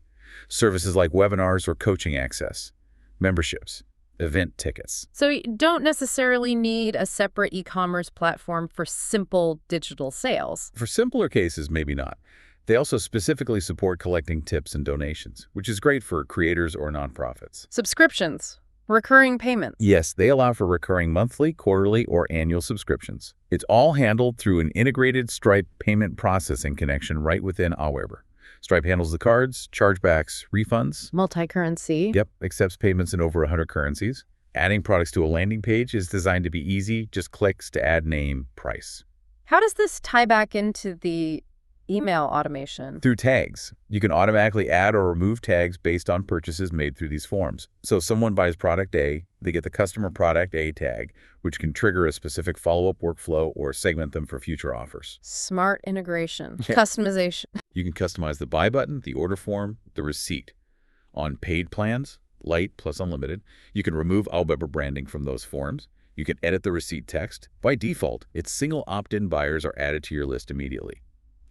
Speaker 2: services like webinars or coaching access, memberships, event tickets.
Speaker 1: So you don't necessarily need a separate e-commerce platform for simple digital sales.
Speaker 2: For simpler cases, maybe not. They also specifically support collecting tips and donations, which is great for creators or nonprofits.
Speaker 1: Subscriptions. Recurring payments.
Speaker 2: Yes, they allow for recurring monthly, quarterly, or annual subscriptions. It's all handled through an integrated Stripe payment processing connection right within Aweber. Stripe handles the cards, chargebacks, refunds.
Speaker 1: Multi-currency.
Speaker 2: Yep, accepts payments in over 100 currencies. Adding products to a landing page is designed to be easy, just clicks to add name, price.
Speaker 1: How does this tie back into the email automation?
Speaker 2: Through tags. You can automatically add or remove tags based on purchases made through these forms. So if someone buys product A, they get the customer product A tag, which can trigger a specific follow-up workflow or segment them for future offers.
Speaker 1: Smart integration.
Speaker 2: Yeah.
Speaker 1: Customization.
Speaker 2: You can customize the buy button, the order form, the receipt. On paid plans, Lite plus Unlimited, you can remove Aweber branding from those forms. You can edit the receipt text. By default, its single opt-in buyers are added to your list immediately.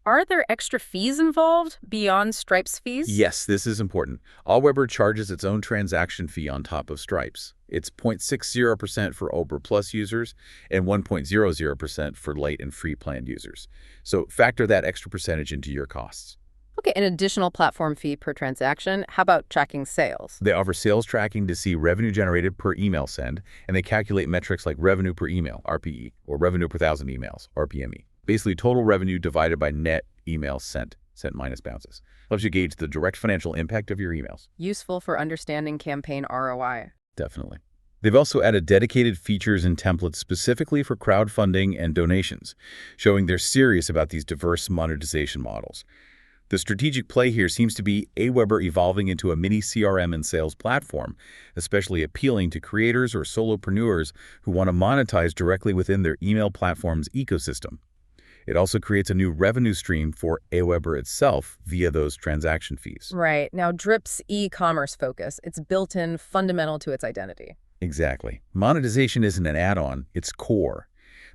Speaker 1: Are there extra fees involved beyond Stripe's fees?
Speaker 2: Yes, this is important. Aweber charges its own transaction fee on top of Stripe's. It's 0.60% for Aweber Plus users and 1.00% for Lite and free plan users. So factor that extra percentage into your costs.
Speaker 1: Okay, an additional platform fee per transaction. How about tracking sales?
Speaker 2: They offer sales tracking to see revenue generated per email send, and they calculate metrics like revenue per email, RPE, or revenue per 1,000 emails, RPME. Basically, total revenue divided by net emails sent minus bounces. Helps you gauge the direct financial impact of your emails.
Speaker 1: Useful for understanding campaign ROI.
Speaker 2: Definitely. They've also added dedicated features and templates specifically for crowdfunding and donations, showing they're serious about these diverse monetization models. The strategic play here seems to be Aweber evolving into a mini CRM and sales platform, especially appealing to creators or solopreneurs who want to monetize directly within their email platform's ecosystem. It also creates a new revenue stream for Aweber itself via those transaction fees.
Speaker 1: Right. Now, Drip's e-commerce focus, it's built in, fundamental to its identity.
Speaker 2: Exactly. Monetization isn't an add-on, it's core.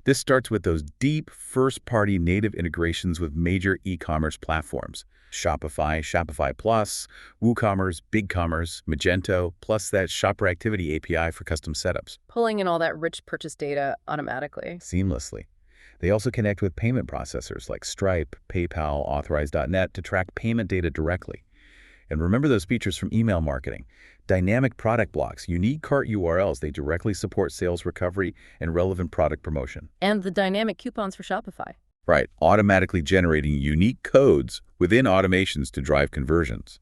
Speaker 2: This starts with those deep first-party native integrations with major e-commerce platforms. Shopify, Shopify Plus, WooCommerce, BigCommerce, Magento, plus that Shopper Activity API for custom setups.
Speaker 1: Pulling in all that rich purchase data automatically.
Speaker 2: Seamlessly. They also connect with payment processors like Stripe, PayPal, Authorize.net to track payment data directly. And remember those features from email marketing. Dynamic product blocks, unique cart URLs, they directly support sales recovery and relevant product promotion.
Speaker 1: And the dynamic coupons for Shopify.
Speaker 2: Right, automatically generating unique codes within automations to drive conversions.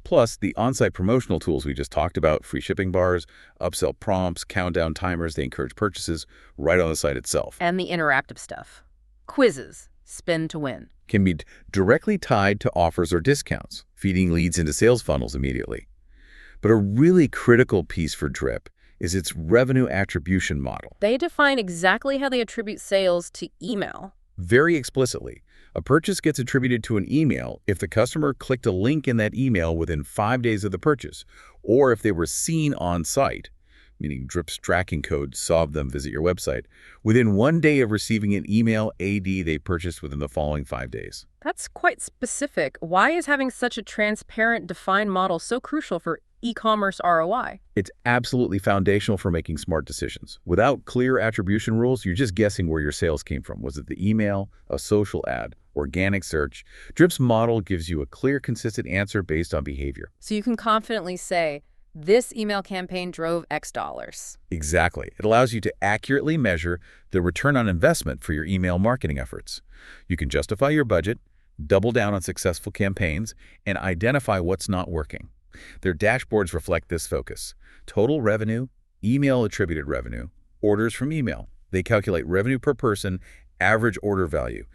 Speaker 2: Plus, the on-site promotional tools we just talked about, free shipping bars, upsell prompts, countdown timers, they encourage purchases right on the site itself.
Speaker 1: And the interactive stuff. Quizzes, spin to win.
Speaker 2: Can be directly tied to offers or discounts, feeding leads into sales funnels immediately. But a really critical piece for Drip is its revenue attribution model.
Speaker 1: They define exactly how they attribute sales to email.
Speaker 2: Very explicitly, a purchase gets attributed to an email if the customer clicked a link in that email within 5 days of the purchase, or if they were seen on site, meaning Drip's tracking code saw them visit your website, within 1 day of receiving an email AD they purchased within the following 5 days.
Speaker 1: That's quite specific. Why is having such a transparent, defined model so crucial for e-commerce ROI?
Speaker 2: It's absolutely foundational for making smart decisions. Without clear attribution rules, you're just guessing where your sales came from. Was it the email, a social ad, organic search? Drip's model gives you a clear, consistent answer based on behavior.
Speaker 1: So you can confidently say, this email campaign drove X dollars.
Speaker 2: Exactly. It allows you to accurately measure the return on investment for your email marketing efforts. You can justify your budget, double down on successful campaigns, and identify what's not working. Their dashboards reflect this focus. Total revenue, email attributed revenue, orders from email. They calculate revenue per person, average order value.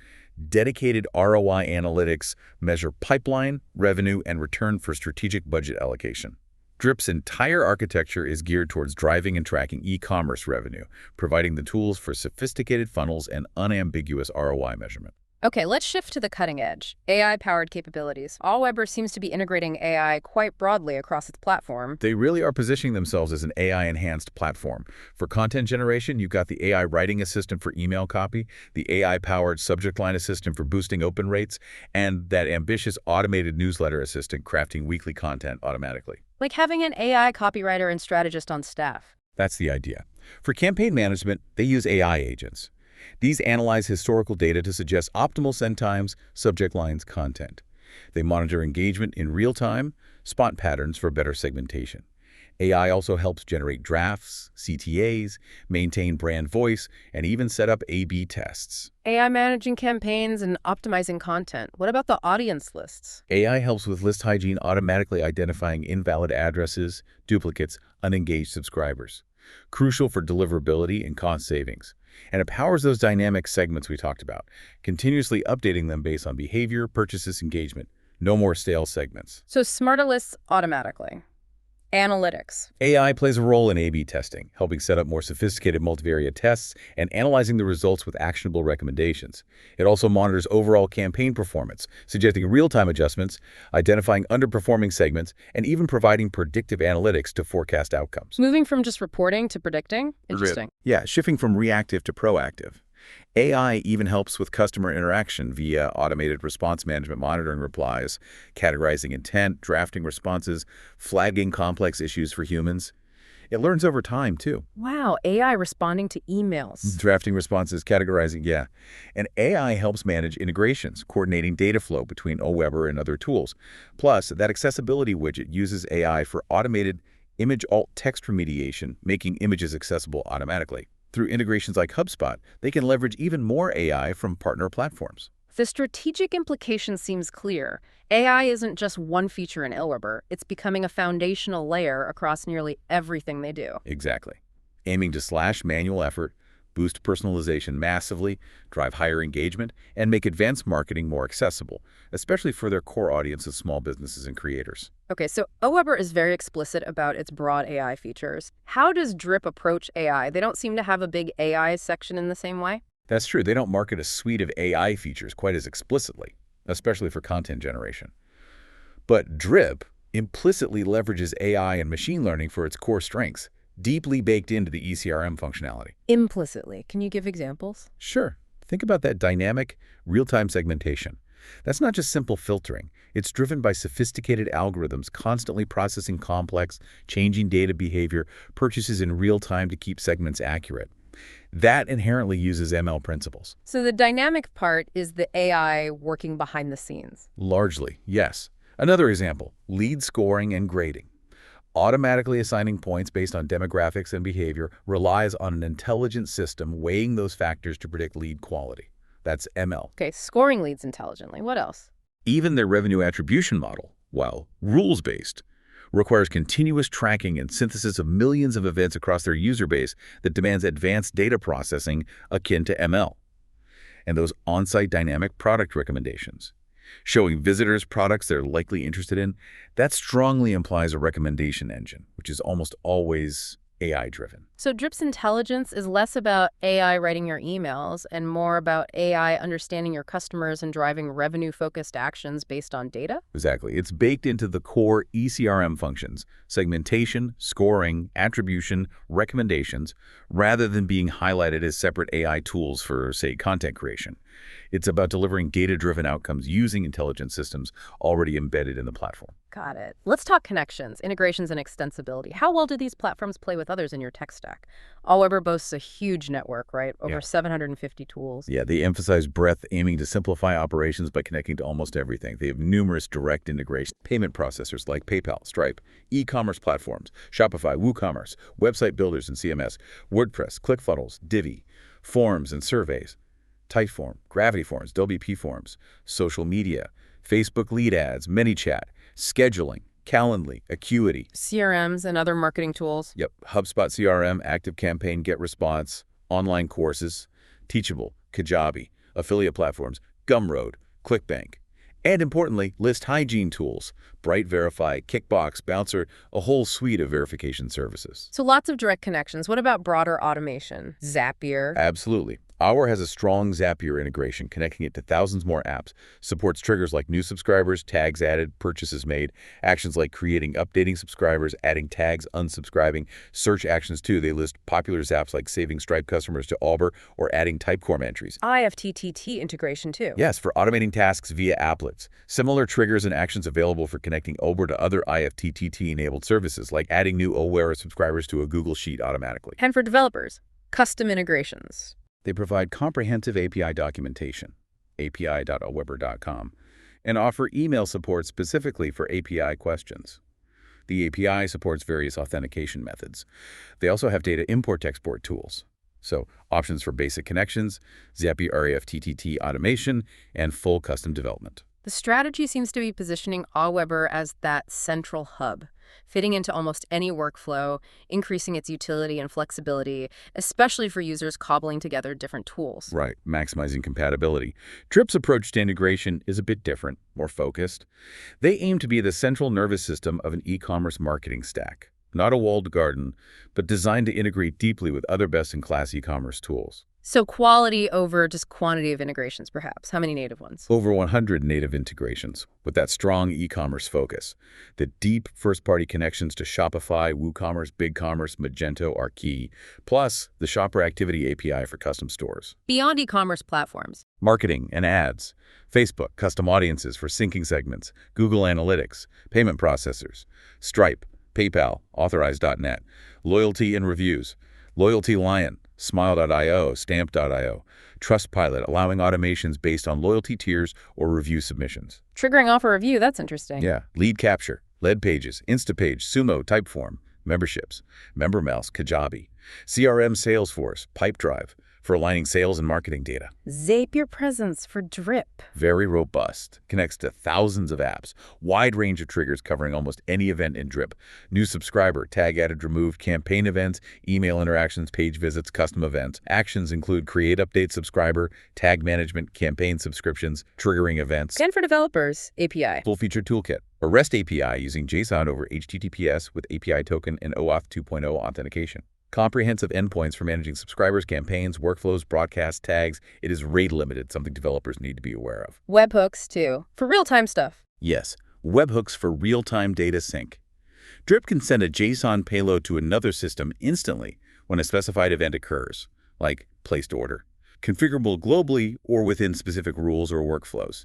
Speaker 2: Dedicated ROI analytics measure pipeline, revenue, and return for strategic budget allocation. Drip's entire architecture is geared towards driving and tracking e-commerce revenue, providing the tools for sophisticated funnels and unambiguous ROI measurement.
Speaker 1: Okay, let's shift to the cutting edge, AI-powered capabilities. Aweber seems to be integrating AI quite broadly across its platform.
Speaker 2: They really are positioning themselves as an AI-enhanced platform. For content generation, you've got the AI writing assistant for email copy, the AI-powered subject line assistant for boosting open rates, and that ambitious automated newsletter assistant crafting weekly content automatically.
Speaker 1: Like having an AI copywriter and strategist on staff.
Speaker 2: That's the idea. For campaign management, they use AI agents. These analyze historical data to suggest optimal send times, subject lines, content. They monitor engagement in real time, spot patterns for better segmentation. AI also helps generate drafts, CTAs, maintain brand voice, and even set up A/B tests.
Speaker 1: AI managing campaigns and optimizing content. What about the audience lists?
Speaker 2: AI helps with list hygiene, automatically identifying invalid addresses, duplicates, unengaged subscribers. Crucial for deliverability and cost savings. And it powers those dynamic segments we talked about, continuously updating them based on behavior, purchases, engagement. No more stale segments.
Speaker 1: So smarter lists automatically. Analytics.
Speaker 2: AI plays a role in A/B testing, helping set up more sophisticated multivariate tests and analyzing the results with actionable recommendations. It also monitors overall campaign performance, suggesting real-time adjustments, identifying underperforming segments, and even providing predictive analytics to forecast outcomes.
Speaker 1: Moving from just reporting to predicting? Interesting.
Speaker 2: Yeah, shifting from reactive to proactive. AI even helps with customer interaction via automated response management, monitoring replies, categorizing intent, drafting responses, flagging complex issues for humans. It learns over time, too.
Speaker 1: Wow, AI responding to emails.
Speaker 2: Drafting responses, categorizing, yeah. And AI helps manage integrations, coordinating data flow between Aweber and other tools. Plus, that accessibility widget uses AI for automated image alt text remediation, making images accessible automatically. Through integrations like HubSpot, they can leverage even more AI from partner platforms.
Speaker 1: The strategic implication seems clear. AI isn't just one feature in Aweber. It's becoming a foundational layer across nearly everything they do.
Speaker 2: Exactly. aiming to slash manual effort, boost personalization massively, drive higher engagement, and make advanced marketing more accessible, especially for their core audience of small businesses and creators.
Speaker 1: Okay, so Aweber is very explicit about its broad AI features. How does Drip approach AI? They don't seem to have a big AI section in the same way.
Speaker 2: That's true. They don't market a suite of AI features quite as explicitly, especially for content generation. But Drip implicitly leverages AI and machine learning for its core strengths, deeply baked into the ECRM functionality.
Speaker 1: Implicitly. Can you give examples?
Speaker 2: Sure. Think about that dynamic, real-time segmentation. That's not just simple filtering. It's driven by sophisticated algorithms constantly processing complex, changing data behavior, purchases in real time to keep segments accurate. That inherently uses ML principles.
Speaker 1: So the dynamic part is the AI working behind the scenes.
Speaker 2: Largely, yes. Another example, lead scoring and grading. Automatically assigning points based on demographics and behavior relies on an intelligent system weighing those factors to predict lead quality. That's ML.
Speaker 1: Okay, scoring leads intelligently. What else?
Speaker 2: Even their revenue attribution model, while rules-based, requires continuous tracking and synthesis of millions of events across their user base that demands advanced data processing akin to ML. And those on-site dynamic product recommendations, showing visitors products they're likely interested in, that strongly implies a recommendation engine, which is almost always AI-driven.
Speaker 1: So Drip's intelligence is less about AI writing your emails and more about AI understanding your customers and driving revenue-focused actions based on data?
Speaker 2: Exactly. It's baked into the core ECRM functions, segmentation, scoring, attribution, recommendations, rather than being highlighted as separate AI tools for, say, content creation. It's about delivering data-driven outcomes using intelligent systems already embedded in the platform.
Speaker 1: Got it. Let's talk connections, integrations, and extensibility. How well do these platforms play with others in your tech stack? Aweber boasts a huge network, right? Over 750 tools.
Speaker 2: Yeah, they emphasize breadth, aiming to simplify operations by connecting to almost everything. They have numerous direct integrations, payment processors like PayPal, Stripe, e-commerce platforms, Shopify, WooCommerce, website builders and CMS, WordPress, ClickFunnels, Divi, forms and surveys, Typeform, Gravity Forms, WP Forms, social media, Facebook lead ads, ManyChat, scheduling, Calendly, Acuity.
Speaker 1: CRMs and other marketing tools.
Speaker 2: Yep, HubSpot CRM, ActiveCampaign, GetResponse, online courses, Teachable, Kajabi, affiliate platforms, Gumroad, ClickBank. And importantly, list hygiene tools, BrightVerify, Kickbox, Bouncer, a whole suite of verification services.
Speaker 1: So lots of direct connections. What about broader automation? Zapier?
Speaker 2: Absolutely. Aweber has a strong Zapier integration, connecting it to thousands more apps, supports triggers like new subscribers, tags added, purchases made, actions like creating, updating subscribers, adding tags, unsubscribing, search actions too. They list popular Zaps like saving Stripe customers to Aweber or adding Typeform entries.
Speaker 1: IFTTT integration too.
Speaker 2: Yes, for automating tasks via applets. Similar triggers and actions available for connecting Aweber to other IFTTT-enabled services, like adding new Aweber subscribers to a Google Sheet automatically.
Speaker 1: And for developers, custom integrations.
Speaker 2: They provide comprehensive API documentation, api.aweber.com, and offer email support specifically for API questions. The API supports various authentication methods. They also have data import-export tools, so options for basic connections, Zapier IFTTT automation, and full custom development.
Speaker 1: The strategy seems to be positioning Aweber as that central hub, fitting into almost any workflow, increasing its utility and flexibility, especially for users cobbling together different tools.
Speaker 2: Right, maximizing compatibility. Drip's approach to integration is a bit different, more focused. They aim to be the central nervous system of an e-commerce marketing stack. Not a walled garden, but designed to integrate deeply with other best-in-class e-commerce tools.
Speaker 1: So quality over just quantity of integrations, perhaps. How many native ones?
Speaker 2: Over 100 native integrations, with that strong e-commerce focus. The deep first-party connections to Shopify, WooCommerce, BigCommerce, Magento are key, plus the Shopper Activity API for custom stores.
Speaker 1: Beyond e-commerce platforms.
Speaker 2: Marketing and ads, Facebook, custom audiences for syncing segments, Google Analytics, payment processors, Stripe, PayPal, Authorize.net, loyalty and reviews, Loyalty Lion, Smile.io, Stamp.io, Trustpilot, allowing automations based on loyalty tiers or review submissions.
Speaker 1: Triggering off a review, that's interesting.
Speaker 2: Yeah, lead capture, lead pages, Instapage, Sumo, Typeform, memberships, MemberMouse, Kajabi, CRM Salesforce, Pipedrive, for aligning sales and marketing data.
Speaker 1: Zapier Presence for Drip.
Speaker 2: Very robust. Connects to thousands of apps. Wide range of triggers covering almost any event in Drip. New subscriber, tag added, removed, campaign events, email interactions, page visits, custom events. Actions include create, update, subscriber, tag management, campaign subscriptions, triggering events.
Speaker 1: And for developers, API.
Speaker 2: Full-featured toolkit. A REST API using JSON over HTTPS with API token and OAuth 2.0 authentication. Comprehensive endpoints for managing subscribers, campaigns, workflows, broadcasts, tags. It is rate limited, something developers need to be aware of.
Speaker 1: Webhooks, too, for real-time stuff.
Speaker 2: Yes, webhooks for real-time data sync. Drip can send a JSON payload to another system instantly when a specified event occurs, like placed order. Configurable globally or within specific rules or workflows.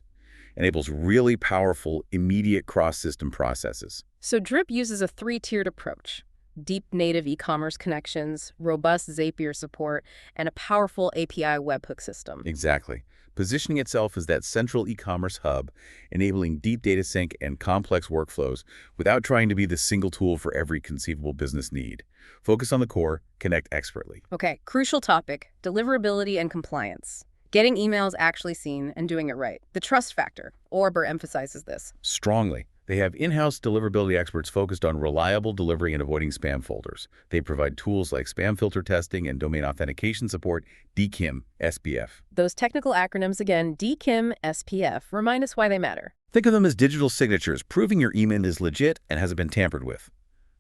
Speaker 2: Enables really powerful, immediate cross-system processes.
Speaker 1: So Drip uses a three-tiered approach. Deep native e-commerce connections, robust Zapier support, and a powerful API webhook system.
Speaker 2: Exactly. Positioning itself as that central e-commerce hub, enabling deep data sync and complex workflows without trying to be the single tool for every conceivable business need. Focus on the core, connect expertly.
Speaker 1: Okay, crucial topic, deliverability and compliance. Getting emails actually seen and doing it right. The trust factor. Aweber emphasizes this.
Speaker 2: Strongly. They have in-house deliverability experts focused on reliable delivery and avoiding spam folders. They provide tools like spam filter testing and domain authentication support, DKIM, SPF.
Speaker 1: Those technical acronyms again, DKIM, SPF, remind us why they matter.
Speaker 2: Think of them as digital signatures, proving your email is legit and hasn't been tampered with.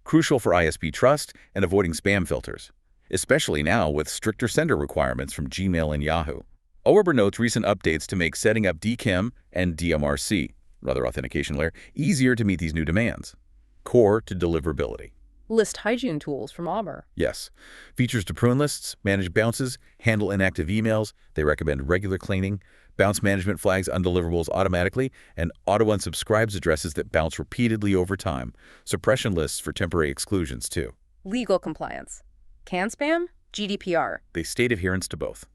Speaker 2: Crucial for ISP trust and avoiding spam filters, especially now with stricter sender requirements from Gmail and Yahoo. Aweber notes recent updates to make setting up DKIM and DMRC, rather authentication layer, easier to meet these new demands. Core to deliverability.
Speaker 1: List hygiene tools from Aweber.
Speaker 2: Yes. Features to prune lists, manage bounces, handle inactive emails. They recommend regular cleaning, bounce management flags undeliverables automatically, and auto-unsubscribes addresses that bounce repeatedly over time. Suppression lists for temporary exclusions, too.
Speaker 1: Legal compliance. Can spam? GDPR.
Speaker 2: They state adherence to both.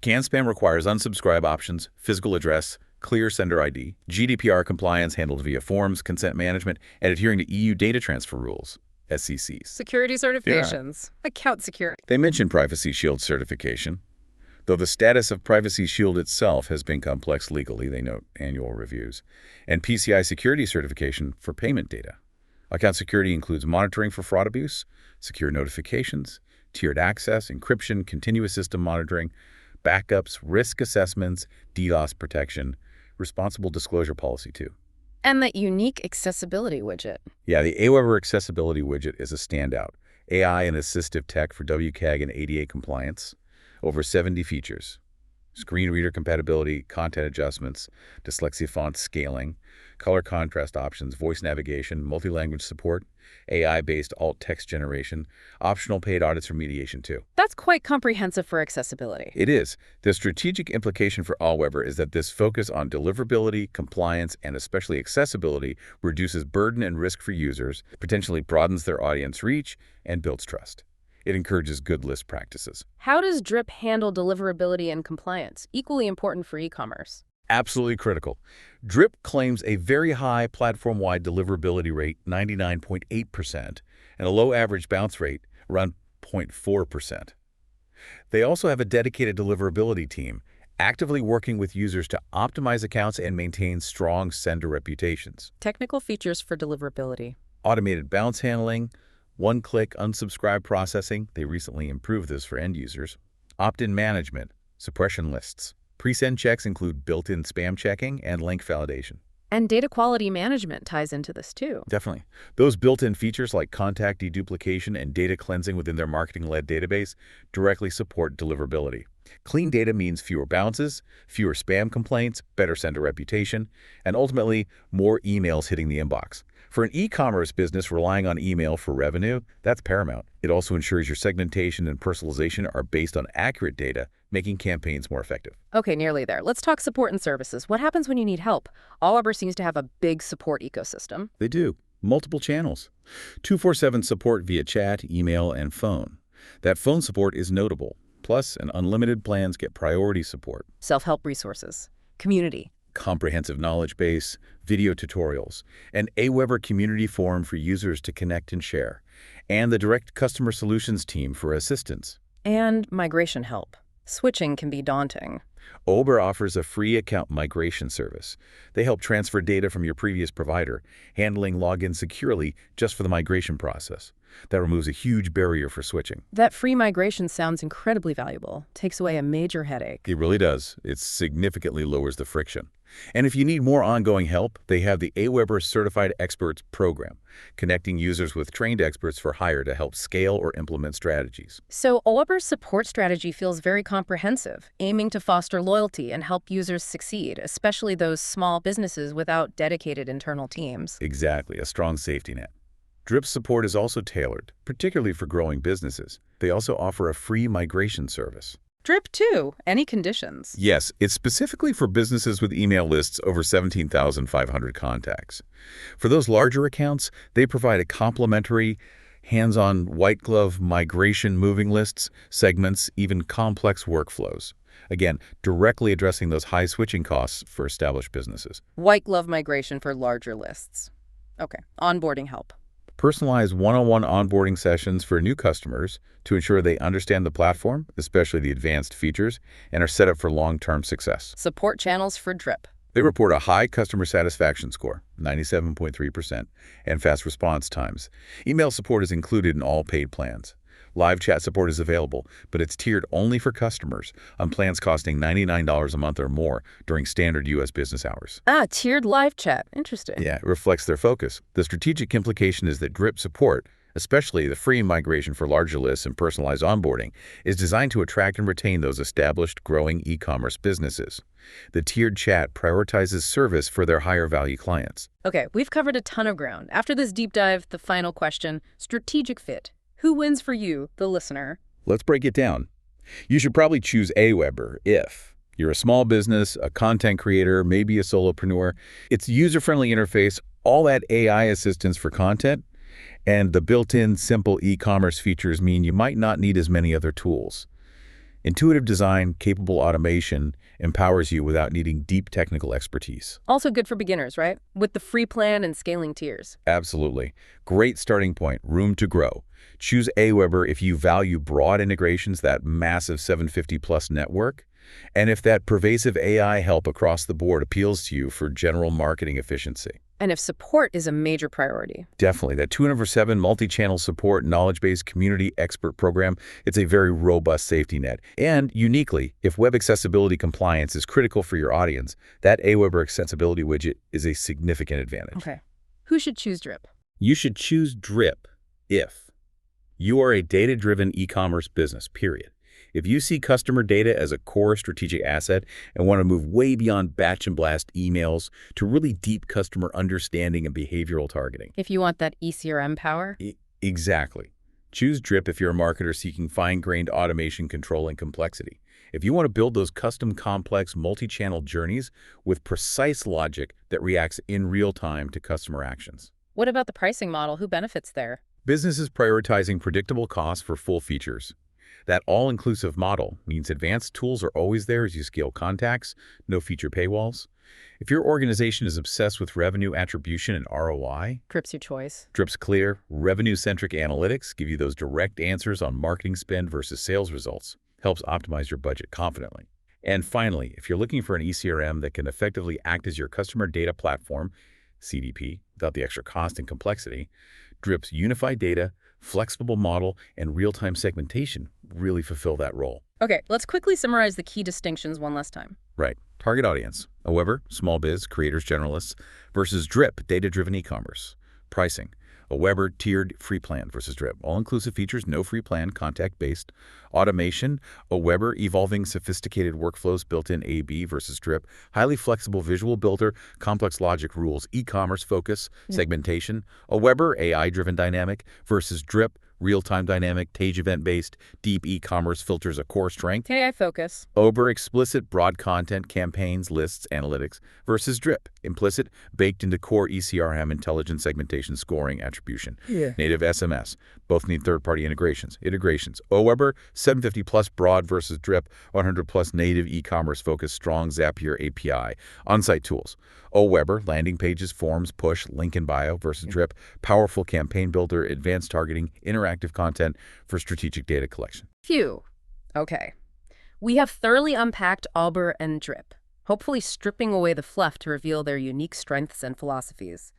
Speaker 2: Can spam requires unsubscribe options, physical address, clear sender ID, GDPR compliance handled via forms, consent management, and adhering to EU data transfer rules, SCCs.
Speaker 1: Security certifications. Account security.
Speaker 2: They mention Privacy Shield certification. Though the status of Privacy Shield itself has been complex legally, they note annual reviews. And PCI security certification for payment data. Account security includes monitoring for fraud abuse, secure notifications, tiered access, encryption, continuous system monitoring, backups, risk assessments, DDoS protection, responsible disclosure policy too.
Speaker 1: And that unique accessibility widget.
Speaker 2: Yeah, the Aweber accessibility widget is a standout. AI and assistive tech for WCAG and ADA compliance. Over 70 features. Screen reader compatibility, content adjustments, dyslexia font scaling, color contrast options, voice navigation, multi-language support, AI-based alt text generation, optional paid audits remediation too.
Speaker 1: That's quite comprehensive for accessibility.
Speaker 2: It is. The strategic implication for Aweber is that this focus on deliverability, compliance, and especially accessibility reduces burden and risk for users, potentially broadens their audience reach, and builds trust. It encourages good list practices.
Speaker 1: How does Drip handle deliverability and compliance? Equally important for e-commerce.
Speaker 2: Absolutely critical. Drip claims a very high platform-wide deliverability rate, 99.8%, and a low average bounce rate, around 0.4%. They also have a dedicated deliverability team, actively working with users to optimize accounts and maintain strong sender reputations.
Speaker 1: Technical features for deliverability.
Speaker 2: Automated bounce handling, one-click unsubscribe processing, they recently improved this for end users. Opt-in management, suppression lists. Pre-send checks include built-in spam checking and link validation.
Speaker 1: And data quality management ties into this too.
Speaker 2: Definitely. Those built-in features like contact deduplication and data cleansing within their marketing-led database directly support deliverability. Clean data means fewer bounces, fewer spam complaints, better sender reputation, and ultimately more emails hitting the inbox. For an e-commerce business relying on email for revenue, that's paramount. It also ensures your segmentation and personalization are based on accurate data, making campaigns more effective.
Speaker 1: Okay, nearly there. Let's talk support and services. What happens when you need help? Aweber seems to have a big support ecosystem.
Speaker 2: They do. Multiple channels. 24/7 support via chat, email, and phone. That phone support is notable. Plus, and unlimited plans get priority support.
Speaker 1: Self-help resources. Community.
Speaker 2: Comprehensive knowledge base, video tutorials, an Aweber community forum for users to connect and share, and the direct customer solutions team for assistance.
Speaker 1: And migration help. Switching can be daunting.
Speaker 2: Aweber offers a free account migration service. They help transfer data from your previous provider, handling login securely just for the migration process. That removes a huge barrier for switching.
Speaker 1: That free migration sounds incredibly valuable. Takes away a major headache.
Speaker 2: It really does. It significantly lowers the friction. And if you need more ongoing help, they have the Aweber Certified Experts program, connecting users with trained experts for hire to help scale or implement strategies.
Speaker 1: So Aweber's support strategy feels very comprehensive, aiming to foster loyalty and help users succeed, especially those small businesses without dedicated internal teams.
Speaker 2: Exactly, a strong safety net. Drip's support is also tailored, particularly for growing businesses. They also offer a free migration service.
Speaker 1: Drip too. Any conditions?
Speaker 2: Yes, it's specifically for businesses with email lists over 17,500 contacts. For those larger accounts, they provide a complimentary, hands-on white-glove migration moving lists, segments, even complex workflows. Again, directly addressing those high switching costs for established businesses.
Speaker 1: White glove migration for larger lists. Okay. Onboarding help.
Speaker 2: Personalized one-on-one onboarding sessions for new customers to ensure they understand the platform, especially the advanced features, and are set up for long-term success.
Speaker 1: Support channels for Drip.
Speaker 2: They report a high customer satisfaction score, 97.3%, and fast response times. Email support is included in all paid plans. Live chat support is available, but it's tiered only for customers on plans costing $99 a month or more during standard U.S. business hours.
Speaker 1: Tiered live chat. Interesting.
Speaker 2: Yeah, it reflects their focus. The strategic implication is that Drip support, especially the free migration for larger lists and personalized onboarding, is designed to attract and retain those established, growing e-commerce businesses. The tiered chat prioritizes service for their higher-value clients.
Speaker 1: Okay, we've covered a ton of ground. After this deep dive, the final question, strategic fit. Who wins for you, the listener?
Speaker 2: Let's break it down. You should probably choose Aweber if you're a small business, a content creator, maybe a solopreneur. Its user-friendly interface, all that AI assistance for content, and the built-in simple e-commerce features mean you might not need as many other tools. Intuitive design, capable automation, empowers you without needing deep technical expertise.
Speaker 1: Also good for beginners, right? With the free plan and scaling tiers.
Speaker 2: Absolutely. Great starting point, room to grow. Choose Aweber if you value broad integrations, that massive 750-plus network, and if that pervasive AI help across the board appeals to you for general marketing efficiency.
Speaker 1: And if support is a major priority.
Speaker 2: Definitely. That 24/7 multi-channel support, knowledge-based community expert program, it's a very robust safety net. And uniquely, if web accessibility compliance is critical for your audience, that Aweber Extensibility widget is a significant advantage.
Speaker 1: Okay. Who should choose Drip?
Speaker 2: You should choose Drip if you are a data-driven e-commerce business, period. If you see customer data as a core strategic asset and want to move way beyond batch and blast emails to really deep customer understanding and behavioral targeting.
Speaker 1: If you want that ECRM power?
Speaker 2: Exactly. Choose Drip if you're a marketer seeking fine-grained automation, control, and complexity. If you want to build those custom, complex, multi-channel journeys with precise logic that reacts in real time to customer actions.
Speaker 1: What about the pricing model? Who benefits there?
Speaker 2: Businesses prioritizing predictable costs for full features. That all-inclusive model means advanced tools are always there as you scale contacts, no feature paywalls. If your organization is obsessed with revenue attribution and ROI,
Speaker 1: Drip's your choice.
Speaker 2: Drip's clear, revenue-centric analytics give you those direct answers on marketing spend versus sales results, helps optimize your budget confidently. And finally, if you're looking for an ECRM that can effectively act as your customer data platform, CDP, without the extra cost and complexity, Drip's unified data, flexible model, and real-time segmentation really fulfill that role.
Speaker 1: Okay, let's quickly summarize the key distinctions one last time.
Speaker 2: Right. Target audience. Aweber, small biz, creators, generalists, versus Drip, data-driven e-commerce. Pricing. Aweber tiered free plan versus Drip. All-inclusive features, no free plan, contact-based. Automation. Aweber evolving sophisticated workflows, built-in A/B versus Drip. Highly flexible visual builder, complex logic rules, e-commerce focus. Segmentation. Aweber AI-driven dynamic versus Drip. Real-time dynamic, Tage event-based, deep e-commerce filters a core strength.
Speaker 1: AI focus.
Speaker 2: Aweber explicit, broad content, campaigns, lists, analytics versus Drip. Implicit, baked into core ECRM, intelligent segmentation, scoring, attribution. Native SMS. Both need third-party integrations. Aweber, 750-plus broad versus Drip, 100-plus native e-commerce focused, strong Zapier API. Onsite tools. Aweber, landing pages, forms, push, link in bio versus Drip, powerful campaign builder, advanced targeting, interactive content for strategic data collection.
Speaker 1: Phew. Okay. We have thoroughly unpacked Aweber and Drip, hopefully stripping away the fluff to reveal their unique strengths and philosophies.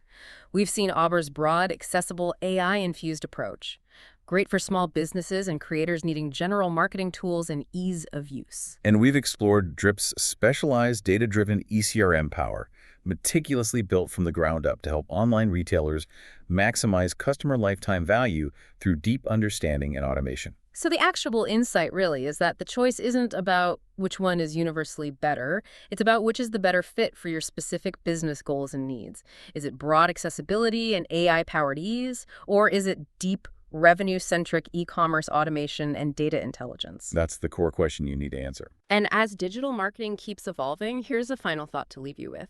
Speaker 1: We've seen Aweber's broad, accessible, AI-infused approach, great for small businesses and creators needing general marketing tools and ease of use.
Speaker 2: And we've explored Drip's specialized data-driven ECRM power, meticulously built from the ground up to help online retailers maximize customer lifetime value through deep understanding and automation.
Speaker 1: So the actionable insight really is that the choice isn't about which one is universally better. It's about which is the better fit for your specific business goals and needs. Is it broad accessibility and AI-powered ease, or is it deep revenue-centric e-commerce automation and data intelligence?
Speaker 2: That's the core question you need to answer.
Speaker 1: And as digital marketing keeps evolving, here's a final thought to leave you with.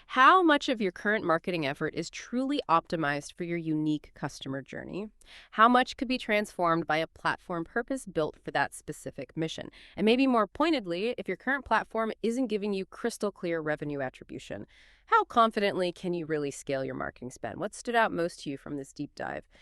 Speaker 1: How much of your current marketing effort is truly optimized for your unique customer journey? How much could be transformed by a platform purpose-built for that specific mission? And maybe more pointedly, if your current platform isn't giving you crystal clear revenue attribution, how confidently can you really scale your marketing spend? What stood out most to you from this deep dive?